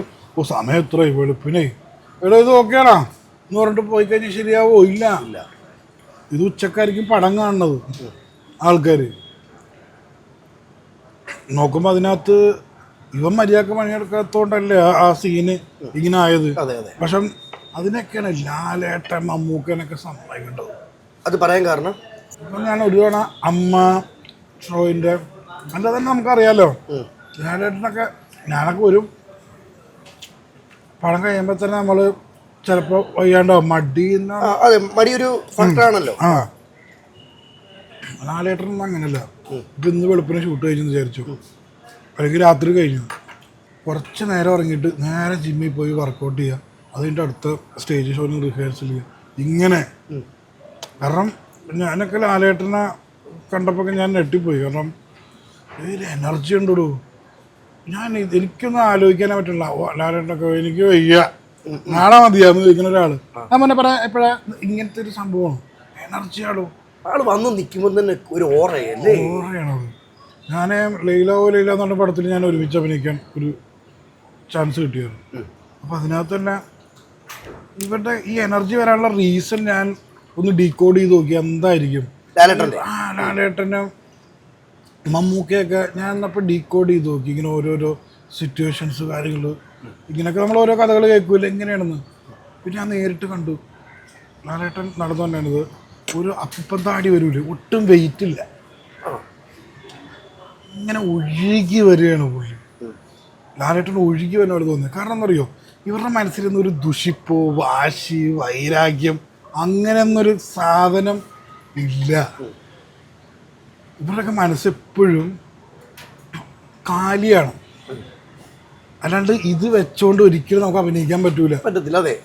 സമയം എത്ര വെളുപ്പിനെ എടാ ഇത് ഓക്കെയാണോ എന്ന് പറഞ്ഞിട്ട് പോയി കഴിഞ്ഞാൽ ശരിയാവോ? ഇല്ല. ഇത് ഉച്ചക്കായിരിക്കും പടം കാണുന്നത് ആൾക്കാർ നോക്കുമ്പോൾ. അതിനകത്ത് ഇവൻ മര്യാദക്ക് പണിയെടുക്കാത്തതുകൊണ്ടല്ലേ ആ സീന് ഇങ്ങനെ ആയത്. പക്ഷെ അതിനൊക്കെയാണ് ലാലേട്ടൻ മമ്മൂക്കനൊക്കെ സമ്മതിക്കേണ്ടത്. അത് പറയാൻ കാരണം ഇപ്പം ഞാൻ ഒരു തവണ അമ്മ ഷോയിൻ്റെ അല്ല തന്നെ നമുക്കറിയാലോ, ലാലേട്ടനൊക്കെ ഞാനൊക്കെ വരും പടം കഴിയുമ്പോൾ തന്നെ നമ്മൾ ചിലപ്പോൾ വയ്യാണ്ടാവും, മടിയൊരു ഫാക്ടറാണല്ലോ. ആ ലാലേട്ടനൊന്നും അങ്ങനെയല്ല. ഇപ്പം ഇന്ന് വെളുപ്പിനെ ഷൂട്ട് കഴിഞ്ഞെന്ന് വിചാരിച്ചു, അല്ലെങ്കിൽ രാത്രി കഴിഞ്ഞു, കുറച്ച് നേരം ഇറങ്ങിയിട്ട് നേരെ ജിമ്മിൽ പോയി വർക്കൗട്ട് ചെയ്യുക, അതിൻ്റെ അടുത്ത സ്റ്റേജ് ഷോന് റിഹേഴ്സൽ ചെയ്യുക, ഇങ്ങനെ. കാരണം ഞാനൊക്കെ ലാലേട്ടനെ കണ്ടപ്പോൾ ഞാൻ ഞെട്ടിപ്പോയി. കാരണം ഇതിൽ എനർജി ഉണ്ടോ. എനിക്കൊന്നും ആലോചിക്കാനേ പറ്റില്ല. ലാലേട്ടനൊക്കെ എനിക്ക് വയ്യ നാളെ മതിയാന്ന് ചോദിക്കുന്ന ഒരാൾ ഞാൻ പറയാം എപ്പോഴാ ഇങ്ങനത്തെ ഒരു സംഭവമാണ്. എനർജിയാണോ ആള് വന്ന് നിൽക്കുമ്പോൾ തന്നെ ഒരു ഓറയല്ലേ. ഓറയാണത്. ഞാൻ ലൈല എന്ന് പറഞ്ഞ പടത്തിൽ ഞാൻ ഒരുമിച്ച് അഭിനയിക്കാൻ ഒരു ചാൻസ് കിട്ടിയായിരുന്നു. അപ്പം അതിനകത്ത് തന്നെ ഇവരുടെ ഈ എനർജി വരാനുള്ള റീസൺ ഞാൻ ഒന്ന് ഡീകോഡ് ചെയ്ത് നോക്കി എന്തായിരിക്കും. ലാലേട്ടൻ്റെ മമ്മൂക്കയൊക്കെ ഞാൻ എന്നപ്പോൾ ഡീകോഡ് ചെയ്ത് നോക്കി. ഇങ്ങനെ ഓരോരോ സിറ്റുവേഷൻസ് കാര്യങ്ങൾ ഇങ്ങനെയൊക്കെ നമ്മൾ ഓരോ കഥകൾ കേൾക്കൂല എങ്ങനെയാണെന്ന്. പിന്നെ ഞാൻ നേരിട്ട് കണ്ടു ലാലേട്ടൻ നടന്നു തന്നെയാണിത്. ഒരു അപ്പം താടി വരൂല, ഒട്ടും വെയിറ്റ് ഇല്ല, ഇങ്ങനെ ഒഴുകി വരികയാണ് പുള്ളി. ലാലേട്ടൻ ഒഴുകി വന്ന പോലെ തോന്നുന്നത്. കാരണം എന്നറിയോ, ഇവരുടെ മനസ്സിലൊന്നും ഒരു ദുഷിപ്പോ വാശി വൈരാഗ്യം അങ്ങനെയൊന്നൊരു സാധനം ഇല്ല. ഇവരുടെയൊക്കെ മനസ്സെപ്പോഴും കാലിയാണ്. അല്ലാണ്ട് ഇത് വെച്ചോണ്ട് ഒരിക്കലും നമുക്ക് അഭിനയിക്കാൻ പറ്റത്തില്ല. അതെ.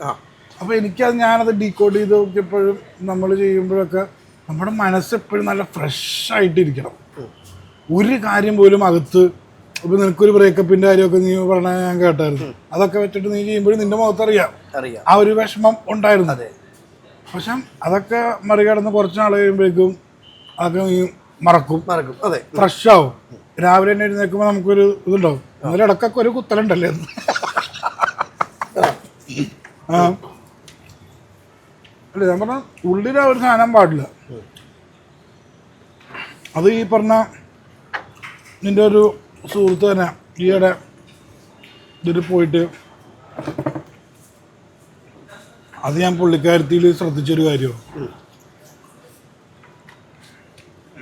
അപ്പോൾ എനിക്കത് ഞാനത് ഡീകോഡ് ചെയ്ത് നോക്കിയപ്പോഴും നമ്മൾ ചെയ്യുമ്പോഴൊക്കെ നമ്മുടെ മനസ്സെപ്പോഴും നല്ല ഫ്രഷായിട്ടിരിക്കണം. ഒരു കാര്യം പോലും അകത്ത് ഇപ്പം നിനക്കൊരു ബ്രേക്കപ്പിൻ്റെ കാര്യമൊക്കെ നീ പറഞ്ഞാൽ ഞാൻ കേട്ടായിരുന്നു. അതൊക്കെ വെച്ചിട്ട് നീ ചെയ്യുമ്പോഴും നിന്റെ മുഖത്തറിയാം ആ ഒരു വിഷമം ഉണ്ടായിരുന്നു. പക്ഷെ അതൊക്കെ മറികടന്ന് കുറച്ച് നാൾ കഴിയുമ്പോഴേക്കും അതൊക്കെ നീ മറക്കും. അതെ, ഫ്രഷ് ആവും. രാവിലെ തന്നെ എഴുന്നേൽക്കുമ്പോൾ നമുക്കൊരു ഇതുണ്ടാവും. എന്നാലും ഇടക്കൊക്കെ ഒരു കുത്തലുണ്ടല്ലേ. അല്ലേ, ഞാൻ പറഞ്ഞ ഉള്ളിൽ ആ ഒരു സാധനം പാടില്ല. അത് ഈ പറഞ്ഞ നിൻ്റെ ഒരു സുഹൃത്ത് തന്നെ ഈയിടെ ഇതിൽ പോയിട്ട്, അത് ഞാൻ പുള്ളിക്കാരത്തിയിൽ ശ്രദ്ധിച്ചൊരു കാര്യമാണ്.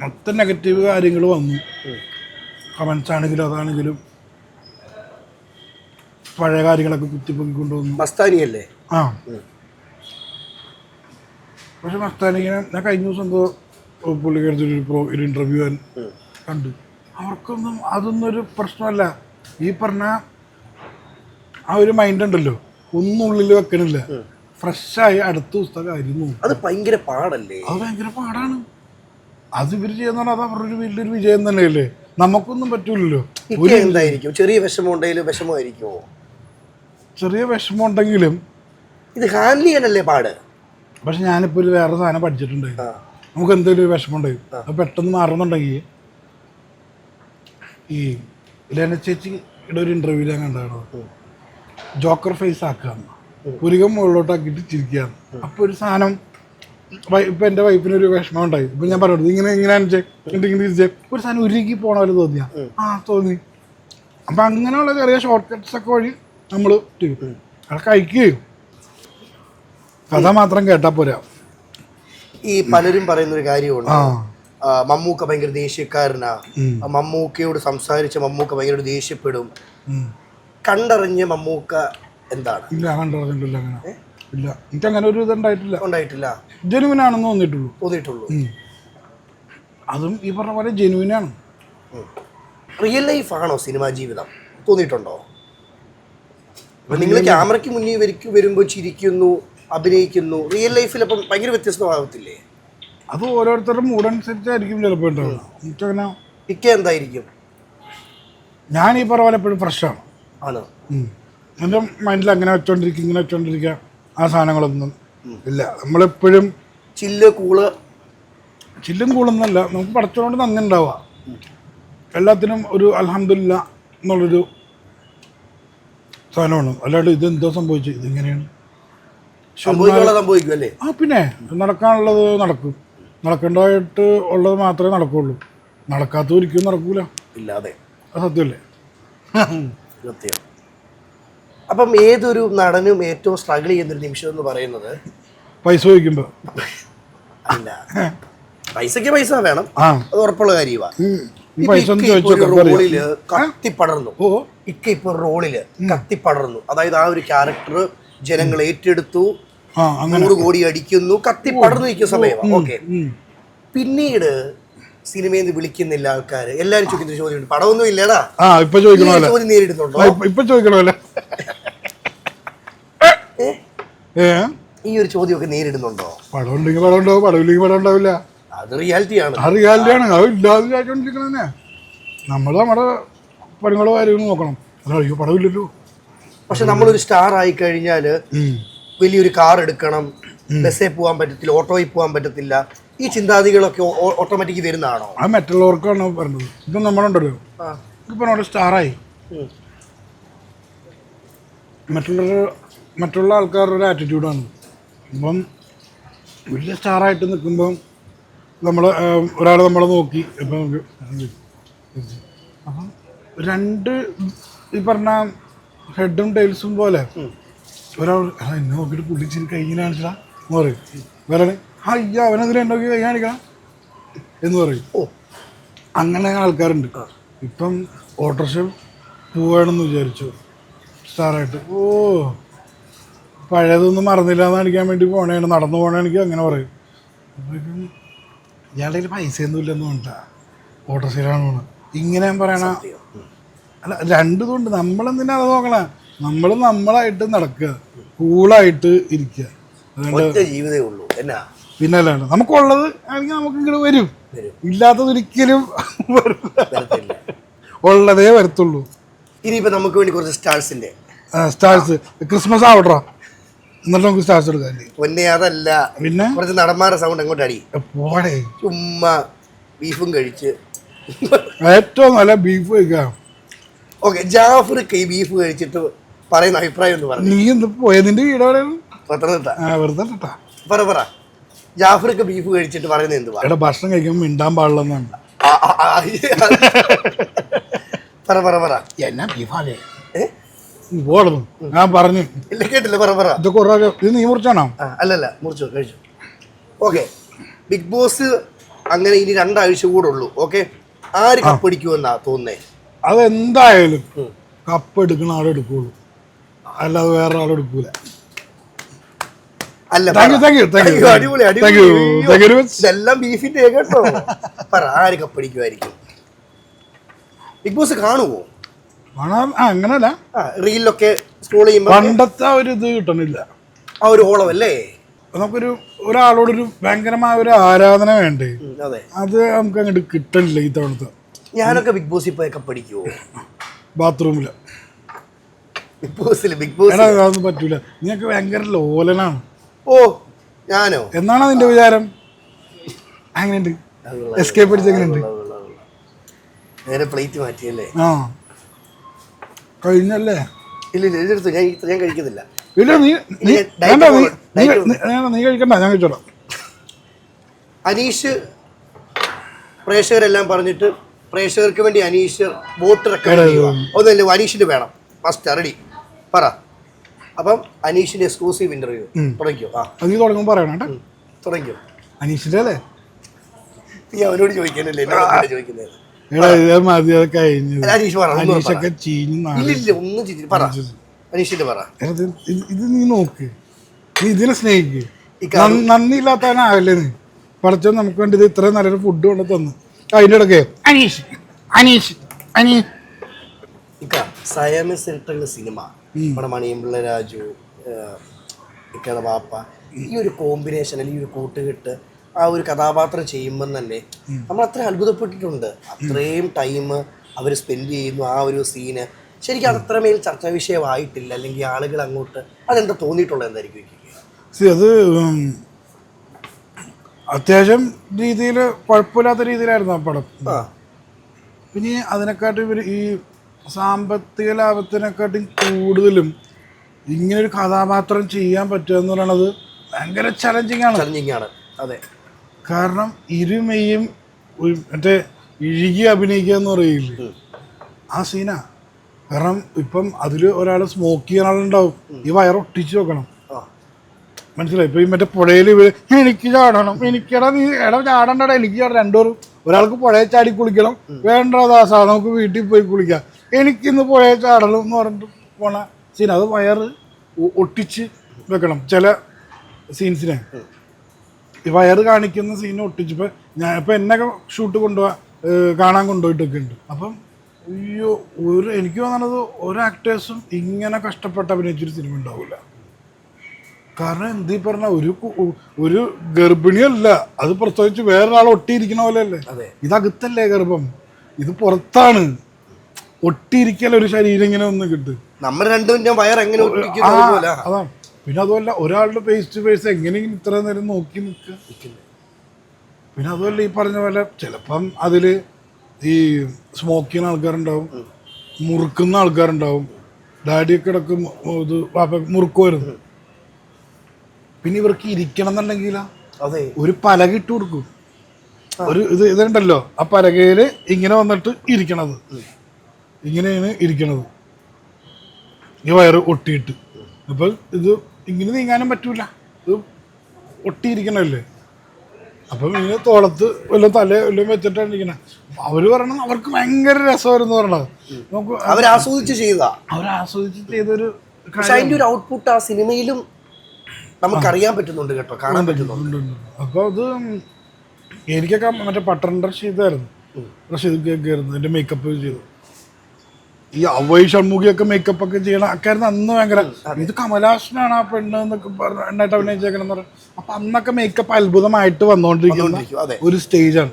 മൊത്തം നെഗറ്റീവ് കാര്യങ്ങൾ വന്നു. കമൻസ് ആണെങ്കിലും അതാണെങ്കിലും പഴയ കാര്യങ്ങളൊക്കെ കുത്തിപ്പൊക്കിക്കൊണ്ടുവന്നു. മസ്താനിയല്ലേ? പക്ഷെ മസ്താനിങ്ങനെ ഞാൻ കഴിഞ്ഞ ദിവസം എന്തോ പുള്ളിക്കാരത്തിൽ ഒരു ഇൻ്റർവ്യൂ ഞാൻ കണ്ടു. അവർക്കൊന്നും അതൊന്നും ഒരു പ്രശ്നമല്ല. ഈ പറഞ്ഞ ആ ഒരു മൈൻഡ് ഉണ്ടല്ലോ, ഒന്നും ഉള്ളിൽ വെക്കണില്ല. ഫ്രഷായി അടുത്ത ദിവസത്തെ കാര്യം നോക്കും. അത് ഭയങ്കര പാടല്ലേ? അത് ഭയങ്കര പാടാണ്. അത് ഇവർ ചെയ്യുന്ന അത് അവരുടെ വലിയൊരു വിജയം തന്നെയല്ലേ. നമുക്കൊന്നും പറ്റൂലല്ലോ. എന്തായിരിക്കും ചെറിയ വിഷമം ഉണ്ടെങ്കിലും വിഷമമായിരിക്കുമോ? ചെറിയ വിഷമം ഉണ്ടെങ്കിലും ഇത് ഹാൻഡിൽ ചെയ്യാനല്ലേ പാട്. പക്ഷെ ഞാനിപ്പോൾ ഒരു വേറെ സാധനം പഠിച്ചിട്ടുണ്ടായിരുന്നു. നമുക്ക് എന്തെങ്കിലും ഒരു വിഷമം ഉണ്ടായിരുന്നു, അത് പെട്ടെന്ന് മാറുന്നുണ്ടെങ്കിൽ ഈ ലെന ചേച്ചിയുടെ ഒരു ഇൻ്റർവ്യൂവിൽ ഞാൻ കണ്ടാണ്, ജോക്കർ ഫേസ് ആക്കുകയാണ്, പുരികം മുകളിലോട്ടാക്കിയിട്ട് ചിരിക്കുകയാണ്. അപ്പോൾ ഒരു സാധനം ഇപ്പം എൻ്റെ വൈഫിനൊരു വിഷമം ഉണ്ടായി. ഇപ്പം ഞാൻ പറഞ്ഞു ഇങ്ങനെ ഒരു സാധനം ഉരുകി പോണ പോലെ തോന്നിയാ തോന്നി. അപ്പം അങ്ങനെയുള്ള ചെറിയ ഷോർട്ട് കട്ട്സ് ഒക്കെ വഴി നമ്മൾ അത് കഴിക്കുകയും കഥ മാത്രം കേട്ടാൽ പോരാ. ഈ പലരും പറയുന്നൊരു കാര്യമുണ്ട്, മമ്മൂക്ക ഭയങ്കര ദേഷ്യക്കാരനാ, മമ്മൂക്കയോട് സംസാരിച്ച മമ്മൂക്ക ഭയങ്കര ദേഷ്യപ്പെടും. കണ്ടറിഞ്ഞ മമ്മൂക്ക എന്താണ്? ഇല്ല, കണ്ടറിഞ്ഞിട്ടില്ല. അങ്ങനെ ഇല്ല, എനിക്കങ്ങനെ ഒരു ഇത് ഉണ്ടായിട്ടില്ല. ജെനുവിനാണെന്ന് തോന്നിയിട്ടുള്ളൂ. അതും ഈ പറഞ്ഞ പോലെ ജെനുവിനാണ്. റിയൽ ലൈഫ് ആണോ സിനിമാ ജീവിതം തോന്നിയിട്ടുണ്ടോ? നിങ്ങൾ ക്യാമറയ്ക്ക് മുന്നിൽ വരുമ്പോൾ ചിരിക്കുന്നു, അഭിനയിക്കുന്നു, റിയൽ ലൈഫിൽ അപ്പം ഭയങ്കര വ്യത്യസ്തമാകത്തില്ലേ? അത് ഓരോരുത്തരുടെ മൂടനുസരിച്ചായിരിക്കും ചിലപ്പോൾ ഉണ്ടാവുക. എനിക്കങ്ങനെ ഇക്ക എന്തായിരിക്കും? ഞാൻ ഈ പറഞ്ഞ പോലെ എപ്പോഴും ഫ്രഷാണ്. ആണോ? എൻ്റെ മൈൻഡിൽ അങ്ങനെ വെച്ചോണ്ടിരിക്കുക ഇങ്ങനെ വെച്ചോണ്ടിരിക്കുക ആ സാധനങ്ങളൊന്നും ഇല്ല. നമ്മളെപ്പോഴും ചില്ലും കൂളൊന്നല്ല, നമുക്ക് പഠിച്ചോണ്ട് നന്ദി ഉണ്ടാവുക. എല്ലാത്തിനും ഒരു അൽഹംദുലില്ലാ എന്നുള്ളൊരു സാധനമാണ്. അല്ലാണ്ട് ഇതെന്തോ സംഭവിച്ചു, ഇതിങ്ങനെയാണ് സംഭവിക്കും അല്ലേ? പിന്നെ നടക്കാനുള്ളത് നടക്കും, നടക്കേണ്ടതായിട്ട് ഉള്ളത് മാത്രമേ നടക്കുള്ളൂ. നടക്കാത്ത ഒരിക്കലും നടക്കൂല. ഇല്ലാതെ അത് സത്യമല്ലേ? സത്യം. അപ്പം ഏതൊരു നടനും ഏറ്റവും സ്ട്രഗിൾ ചെയ്യുന്നൊരു നിമിഷം എന്ന് പറയുന്നത് പൈസ ചോദിക്കുമ്പോൾ അല്ല, പൈസക്ക് പൈസ വേണം, അത് ഉറപ്പുള്ള കാര്യമാണ്. റോളില് കത്തിപ്പടർന്നു, അതായത് ആ ഒരു ക്യാരക്ടർ ജനങ്ങൾ ഏറ്റെടുത്തു, 100 കോടി അടിക്കുന്നു, കത്തിപ്പടർന്നു നിൽക്കുന്ന സമയമാണ്. ഓക്കെ, പിന്നീട് സിനിമയിൽ നിന്ന് വിളിക്കുന്നില്ല ആൾക്കാര്, എല്ലാരും ചോദിക്കുന്ന ചോദ്യം, പടമൊന്നും ഇല്ലടാ, ചോദ്യം നേരിടുന്നുണ്ടോ? ഈ ഒരു ചോദ്യമൊക്കെ നേരിടുന്നുണ്ടോ? പടം ഉണ്ടെങ്കിൽ പടം ഉണ്ടാവും, പടമില്ലെങ്കിൽ പടം ഉണ്ടാവില്ല. അത് റിയാലിറ്റിയാണ്. അത് ഇല്ലാതെ ചോദിച്ചോണ്ടിരിക്കണേ. നമ്മൾ നമ്മുടെ പടങ്ങളോ കാര്യങ്ങളും നോക്കണം. അയ്യോ പടമില്ലല്ലോ. പക്ഷെ നമ്മളൊരു സ്റ്റാർ ആയി കഴിഞ്ഞാല് വലിയൊരു കാർ എടുക്കണം, ബസ്സിൽ പോകാൻ പറ്റത്തില്ല, ഓട്ടോയിൽ പോകാൻ പറ്റത്തില്ല, ഈ ചിന്താഗതികളൊക്കെ ഓട്ടോമാറ്റിക് വരുന്നതാണോ? അത് മറ്റുള്ളവർക്കാണ് പറഞ്ഞത്. ഇപ്പം നമ്മളുണ്ടല്ലോ, ഇപ്പം നമ്മുടെ സ്റ്റാറായി, മറ്റുള്ള ആൾക്കാരുടെ ഒരു ആറ്റിറ്റ്യൂഡാണ്. ഇപ്പം വലിയ സ്റ്റാറായിട്ട് നിൽക്കുമ്പം ഒരാൾ നമ്മളെ നോക്കി ഇപ്പം നമുക്ക് അപ്പം ഈ പറഞ്ഞ ഹെഡും ടൈൽസും പോലെ ഒരാൾ എന്നെ നോക്കിയിട്ട് പുള്ളിച്ചിരി കൈ കാണിച്ചാ എന്ന് പറയും. വേറെ അയ്യ അവനെതിരെ നോക്കി കൈ കാണിക്കണം എന്ന് പറയും. അങ്ങനെ ആൾക്കാരുണ്ട്. ഇപ്പം ഓട്ടോറിക്ഷ പോവാണെന്ന് വിചാരിച്ചു സ്റ്റാറായിട്ട്. ഓ പഴയതൊന്നും മറന്നില്ല എന്ന് കാണിക്കാൻ വേണ്ടി പോണേണ്, നടന്നു പോകണമെങ്കിൽ അങ്ങനെ പറയും. അപ്പോഴേക്കും ഇയാളുടെ കയ്യിൽ പൈസയൊന്നും ഇല്ലെന്ന് വേണ്ട, ഓട്ടോറിക്ഷയിലാണ് പോണത് ഇങ്ങനെ ഞാൻ പറയണ. അല്ല രണ്ടിതുണ്ട്. നമ്മളെന്തിനാ അത് നോക്കണ, നമ്മൾ നമ്മളായിട്ട് നടക്കുക, കൂളായിട്ട് ഇരിക്കുക. ഒറ്റ ജീവിതമേ ഉള്ളൂ എന്നാ. പിന്നെ അല്ലാണ്ട് നമുക്കുള്ളത് ആണെങ്കിൽ നമുക്ക് ഇങ്ങോട്ട് വരും, ഇല്ലാത്തത് ഒരിക്കലും വരത്തില്ല. ഉള്ളതേ വരത്തുള്ളൂ. ഇനിയിപ്പോ നമുക്ക് വേണ്ടി കുറച്ച് സ്റ്റാർസിന്റെ സ്റ്റാർസ് ക്രിസ്മസ് ആവട്ടോ, എന്നിട്ട് നമുക്ക് സ്റ്റാർസ് എടുക്കാം. പൊന്നെ അതല്ല, പിന്നെ കുറച്ച് നടന്മാരുടെ സൗണ്ട് അങ്ങോട്ട് അടി. പോടെ ചുമ്മാ ബീഫും കഴിച്ച്. ഏറ്റവും നല്ല ബീഫ് കഴിക്കാം. ഓക്കെ, ജാഫർക്ക് ഈ ബീഫ് കഴിച്ചിട്ട് പറയുന്ന അഭിപ്രായം എന്ന് പറഞ്ഞു. നീ എന്ത് പോയതിന്റെ വീട് പത്തനംതിട്ട. വെറുതെ പറ ജാഫർക്ക് ബീഫ് കഴിച്ചിട്ട് പറയുന്നത് എന്തുവാ? എടാ ഭക്ഷണം കഴിക്കുമ്പോൾ മിണ്ടാൻ പാടില്ലെന്നാണ്. പറ എന്നാ ബീഫാലേ പോടുന്നു ഞാൻ പറഞ്ഞു. ഇല്ല കേട്ടില്ല, പറ. ഇതൊക്കെ ഇത് നീ മുറിച്ചാണോ? അല്ലല്ല, മുറിച്ചു കഴിച്ചു. ഓക്കെ, ബിഗ് ബോസ് അങ്ങനെ ഇനി 2 ആഴ്ച കൂടെ ഉള്ളൂ. ഓക്കെ, ആര് കപ്പടിക്കുമെന്നാ തോന്നുന്നേ? അതെന്തായാലും കപ്പ് എടുക്കുന്ന ആളെ എടുക്കുള്ളൂ, അല്ലാതെ വേറെ ആളെ എടുക്കൂല. ഇതെല്ലാം ബീഫിന്റെ കേട്ടോ. പറ, ആര് കപ്പടിക്കുമായിരിക്കും? ബിഗ് ബോസ് കാണുമോ? അങ്ങനല്ല, റീലിലൊക്കെ സ്ക്രോൾ ചെയ്യുമ്പോ പണ്ടത്തെ ഒരു ഇത് കിട്ടണില്ല, ആ ഒരു ഓളമല്ലേ. നമുക്കൊരു ഒരാളോടൊരു ഭയങ്കരമായ ഒരു ആരാധന വേണ്ടേ, അത് നമുക്ക് അങ്ങോട്ട് കിട്ടണില്ല ഈ തവണത്തെ. ഞാനൊക്കെ ബിഗ് ബോസിൽ പോയി കപ്പടിക്കുവോ? ബാത്റൂമില് ബിഗ് ബോസ് അതൊന്നും പറ്റൂല, നീയൊക്കെ ഭയങ്കര ലോലനാണ്. ഓ ഞാനോ? എന്നാണ് നിന്റെ വിചാരം? അങ്ങനെയുണ്ട്, എസ്കേപ്പ് അടിച്ച് എങ്ങനെയുണ്ട്? നേരെ പ്ലേറ്റ് മാറ്റിയല്ലേ? ആ കഴിഞ്ഞല്ലേ? ഇല്ല എഴുതെടുത്തു, ഞാൻ കഴിക്കുന്നില്ല. ഇല്ല നീ കഴിക്കണ്ട, ഞാൻ കഴിച്ചോളാം. അനീഷ് പ്രേക്ഷകരെല്ലാം പറഞ്ഞിട്ട് പ്രേക്ഷകർക്ക് വേണ്ടി അനീഷ് വോട്ട് റെക്കമെൻഡ് ചെയ്യുക. ഒന്നല്ലേ, അനീഷിന് വേണം ഫസ്റ്റ്. റെഡി പറ. അപ്പം അനീഷിന്റെ എക്സ്ക്ലൂസീവ് ഇന്റർവ്യൂ തുടങ്ങിയോ? നീ തുടങ്ങുമ്പോൾ പറയണം. തുടങ്ങിയോ? അനീഷിന്റെ അല്ലേ? നീ അവനോട് ചോദിക്കാനല്ലേ എന്നോട് ചോദിക്കുന്നത്? ഇത് നീ നോക്ക്, നീ ഇതിനെ സ്നേഹിക്ക്. നന്ദിയില്ലാത്തവനാവല്ലേ നീ? പഠിച്ചോ നമുക്ക് വേണ്ടി ഇത് ഇത്രയും നല്ലൊരു ഫുഡ് കൊണ്ട് തന്നു. അതിൻ്റെ ഇടയ്ക്ക് അനീഷ് സിനിമ നമ്മുടെ മണിയമ്പിള്ള രാജു, ഇക്കയുടെ ബാപ്പ, ഈ ഒരു കോമ്പിനേഷൻ അല്ലെങ്കിൽ ഈ ഒരു കൂട്ടുകെട്ട് ആ ഒരു കഥാപാത്രം ചെയ്യുമ്പം തന്നെ നമ്മൾ അത്ര അത്ഭുതപ്പെട്ടിട്ടുണ്ട്. അത്രയും ടൈം അവർ സ്പെൻഡ് ചെയ്യുന്നു ആ ഒരു സീന്. ശരിക്കും അത് അത്രമേൽ ചർച്ചാ വിഷയമായിട്ടില്ല, അല്ലെങ്കിൽ ആളുകൾ അങ്ങോട്ട് അതെന്താ തോന്നിയിട്ടുള്ളത് എന്തായിരിക്കും? അത് അത്യാവശ്യം രീതിയിൽ കുഴപ്പമില്ലാത്ത രീതിയിലായിരുന്നു ആ പടം. പിന്നെ അതിനെക്കാട്ടും ഇവർ ഈ സാമ്പത്തിക ലാഭത്തിനെക്കാട്ടും കൂടുതലും ഇങ്ങനൊരു കഥാപാത്രം ചെയ്യാൻ പറ്റുക എന്ന് പറയുന്നത് ഭയങ്കര ചലഞ്ചിങ് ആണ്. അതെ, കാരണം ഇരുമയും മറ്റേ ഇഴുകി അഭിനയിക്കുക എന്ന് പറയില്ലേ, ആ സീനാ. കാരണം ഇപ്പം അതിൽ ഒരാൾ സ്മോക്ക് ചെയ്യുന്ന ആളുണ്ടാവും, ഈ വയറൊട്ടിച്ച് വെക്കണം, മനസ്സിലായി? ഇപ്പം ഈ മറ്റേ പുഴയിൽ എനിക്ക് ചാടണം, എനിക്കടാ നീ ചാടണ്ടടാ, എനിക്ക് ചാടണം. രണ്ടുപേരും, ഒരാൾക്ക് പുഴയിൽ ചാടി കുളിക്കണം, വേണ്ട ദാസാ നമുക്ക് വീട്ടിൽ പോയി കുളിക്കാം, എനിക്കിന്ന് പുഴയിൽ ചാടണം എന്ന് പറഞ്ഞിട്ട് പോണ സീൻ. അത് വയറ് ഒട്ടിച്ച് വെക്കണം ചില സീൻസിനെ. ഈ വയറ് കാണിക്കുന്ന സീൻ ഒട്ടിച്ചപ്പോൾ ഇപ്പം എന്നൊക്കെ ഷൂട്ട് കാണാൻ കൊണ്ടുപോയിട്ടൊക്കെ ഉണ്ട്. അപ്പം അയ്യോ, എനിക്ക് തോന്നുന്നത് ഒരു ആക്ടേഴ്സും ഇങ്ങനെ കഷ്ടപ്പെട്ട് അഭിനയിച്ചൊരു സിനിമ ഉണ്ടാവില്ല. കാരണം എന്തീ പറഞ്ഞ ഒരു ഗർഭിണിയല്ല, അത് പ്രത്യേകിച്ച് വേറൊരാൾ ഒട്ടിയിരിക്കണ പോലെ അല്ലേ. ഇതകത്തല്ലേ ഗർഭം, ഇത് പുറത്താണ്. ഒട്ടിയിരിക്കൽ ഒരു ശരീരം ഇങ്ങനെ ഒന്ന് കിട്ടും. അതാണ്. പിന്നെ അതുമല്ല, ഒരാളുടെ ഫേസ് ടു ഫേസ് എങ്ങനെയെങ്കിലും ഇത്ര നേരം നോക്കി നിൽക്കുക. പിന്നെ അതുമല്ല, ഈ പറഞ്ഞ പോലെ ചിലപ്പം അതിൽ ഈ സ്മോക്ക് ചെയ്യുന്ന ആൾക്കാരുണ്ടാവും, മുറുക്കുന്ന ആൾക്കാരുണ്ടാവും. ഡാഡിയൊക്കെ ഇടക്ക് ഇത് മുറുക്കുമായിരുന്നു. പിന്നെ ഇവർക്ക് ഇരിക്കണം എന്നുണ്ടെങ്കിൽ ഒരു പലക ഇട്ട് കൊടുക്കും. ഒരു ഇതുണ്ടല്ലോ, ആ പലകയിൽ ഇങ്ങനെ വന്നിട്ട് ഇരിക്കണത്, ഇങ്ങനെയാണ് ഇരിക്കണത്, ഈ വയറ് ഒട്ടിയിട്ട്. അപ്പം ഇത് ഇങ്ങനെ നീങ്ങാനും പറ്റൂല, ഇത് ഒട്ടിയിരിക്കണല്ലേ. അപ്പം ഇങ്ങനെ തോളത്ത് വല്ലതും തല വല്ലതും വെച്ചിട്ടാണ് ഇരിക്കണേ. അവര് പറയണത് അവർക്ക് ഭയങ്കര രസമായിരുന്നു പറഞ്ഞത്. നമുക്ക് അവരാസ്വദിച്ച് ചെയ്തതാ. അവരാസ്വദിച്ച് ചെയ്തൊരു പക്ഷെ അതിന്റെ ഒരു ഔട്ട്പുട്ട് ആ സിനിമയിലും നമുക്കറിയാൻ പറ്റുന്നുണ്ട് കേട്ടോ, കാണാൻ പറ്റുന്നുണ്ട്. അപ്പോൾ അത് എനിക്കൊക്കെ മറ്റേ പട്ടൺ റഷീദായിരുന്നു, റഷീദ് കേക്കായിരുന്നു എൻ്റെ മേക്കപ്പ് ചെയ്തു. ഈ അവൈ ഷൺമുഖിയൊക്കെ മേക്കപ്പ് ഒക്കെ ചെയ്യണം ആക്കായിരുന്നു അന്ന് ഭയങ്കര. ഇത് കമലാസനാണ് ആ പെണ്ണ് എന്നൊക്കെ പറഞ്ഞ എണ്ണായിട്ട് അഭിനയിച്ചേക്കണെന്ന് പറഞ്ഞു. അപ്പം അന്നൊക്കെ മേക്കപ്പ് അത്ഭുതമായിട്ട് വന്നുകൊണ്ടിരിക്കുന്ന ഒരു സ്റ്റേജാണ്.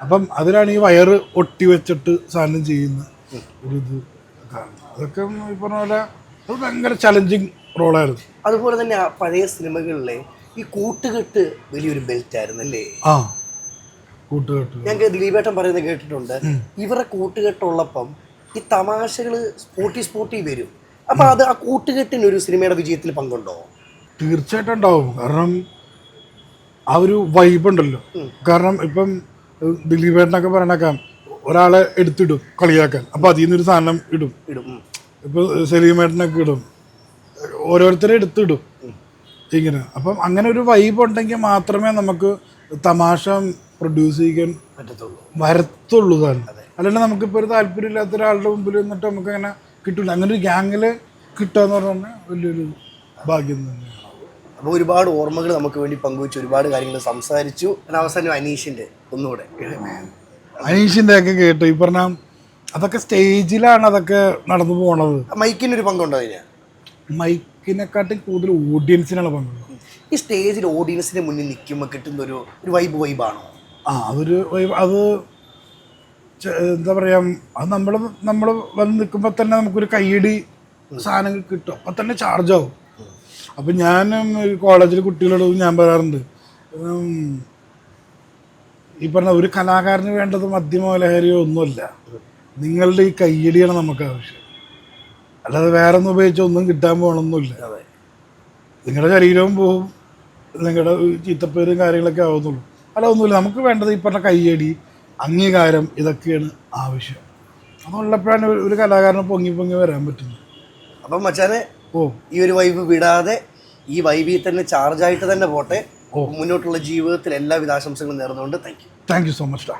അപ്പം അതിലാണ് ഈ വയറ് ഒട്ടി വെച്ചിട്ട് സാധനം ചെയ്യുന്ന ഒരു ഇത് കാണുന്നത്. അതൊക്കെ ഈ പറഞ്ഞ പോലെ അത് ഭയങ്കര ചലഞ്ചിങ് റോളായിരുന്നു. അതുപോലെ തന്നെ ആ പഴയ സിനിമകളിലെ ഈ കൂട്ടുകെട്ട് വലിയൊരു ബെൽറ്റ് ആയിരുന്നു അല്ലേ? ആ കൂട്ടുകെട്ട് ഞങ്ങൾക്ക് ദിലീപേട്ടൻ പറയുന്നത് കേട്ടിട്ടുണ്ട്. ഇവരുടെ കൂട്ടുകെട്ടുള്ളപ്പം ഈ തമാശകള് സ്പോട്ടി വരും. അപ്പൊ അത് ആ കൂട്ടുകെട്ടിന് ഒരു സിനിമയുടെ വിജയത്തിൽ പങ്കുണ്ടോ? തീർച്ചയായിട്ടും ഉണ്ടാവും. കാരണം ആ ഒരു വൈബ് ഉണ്ടല്ലോ. കാരണം ഇപ്പം ദിലീപേട്ടനൊക്കെ പറയണേക്കാം ഒരാളെ എടുത്തിടും കളിയാക്കാൻ, അപ്പൊ അതിൽ നിന്നൊരു സാധനം ഇടും. ഇപ്പൊ സലീമേട്ടനൊക്കെ ഇടും, ഓരോരുത്തരെ എടുത്തിടും ഇങ്ങനെ. അപ്പം അങ്ങനെ ഒരു വൈബ് ഉണ്ടെങ്കിൽ മാത്രമേ നമുക്ക് തമാശ പ്രൊഡ്യൂസ് ചെയ്യാൻ വരത്തുള്ളൂ താനും. അല്ലാണ്ട് നമുക്കിപ്പോൾ ഒരു താല്പര്യമില്ലാത്ത ഒരാളുടെ മുമ്പിൽ നിന്നിട്ട് നമുക്ക് അങ്ങനെ കിട്ടില്ല. അങ്ങനെ ഒരു ഗ്യാങ്ങില് കിട്ടുക എന്ന് പറഞ്ഞാൽ വലിയൊരു ഭാഗ്യം തന്നെയാണ്. അപ്പോൾ ഒരുപാട് ഓർമ്മകൾ നമുക്ക് വേണ്ടി പങ്കുവെച്ചു, ഒരുപാട് കാര്യങ്ങൾ സംസാരിച്ചു. അവസാനം അനീഷിന്റെ ഒന്നുകൂടെ. അനീഷിന്റെ ഒക്കെ കേട്ടു. ഈ പറഞ്ഞ അതൊക്കെ സ്റ്റേജിലാണ് അതൊക്കെ നടന്നു പോണത്. മൈക്കിനൊരു പങ്കുണ്ടോ അതിന്? മൈക്കിനെക്കാട്ടും കൂടുതൽ ഓഡിയൻസിനാണ് പങ്കുള്ളത്. ഈ സ്റ്റേജിൽ ഓഡിയൻസിന് മുന്നിൽ നിൽക്കുമ്പോൾ കിട്ടുന്ന ഒരു വൈബാണോ? ആ അതൊരു അത് എന്താ പറയാ, അത് നമ്മൾ വന്ന് നിൽക്കുമ്പോൾ തന്നെ നമുക്കൊരു കയ്യടി സാധനങ്ങൾ കിട്ടും, അപ്പം തന്നെ ചാർജ് ആവും. അപ്പം ഞാൻ കോളേജിൽ കുട്ടികളോട് ഞാൻ പറയാറുണ്ട്, ഈ പറഞ്ഞ ഒരു കലാകാരന് വേണ്ടത് മദ്യമോ ലഹരിയോ ഒന്നുമല്ല, നിങ്ങളുടെ ഈ കയ്യടിയാണ് നമുക്ക് ആവശ്യം. അല്ലാതെ വേറെ ഒന്നും ഉപയോഗിച്ച് ഒന്നും കിട്ടാൻ പോകണമെന്നില്ല. നിങ്ങളുടെ ശരീരവും പോവും, നിങ്ങളുടെ ചീത്തപ്പേരും കാര്യങ്ങളൊക്കെ ആവുന്നുള്ളൂ. അല്ല ഒന്നുമില്ല, നമുക്ക് വേണ്ടത് ഈ പറഞ്ഞ കയ്യടി, അംഗീകാരം, ഇതൊക്കെയാണ് ആവശ്യം. അതുള്ളപ്പോഴാണ് ഒരു കലാകാരന് പൊങ്ങി വരാൻ പറ്റുന്നത്. അപ്പം മച്ചാനെ ഈ ഒരു വൈബ് വിടാതെ ഈ വൈബിൽ തന്നെ ചാർജായിട്ട് തന്നെ പോട്ടെ. മുന്നോട്ടുള്ള ജീവിതത്തിൽ എല്ലാവിധ ആശംസകളും നേർന്നുകൊണ്ട് താങ്ക് യു സോ മച്ച്.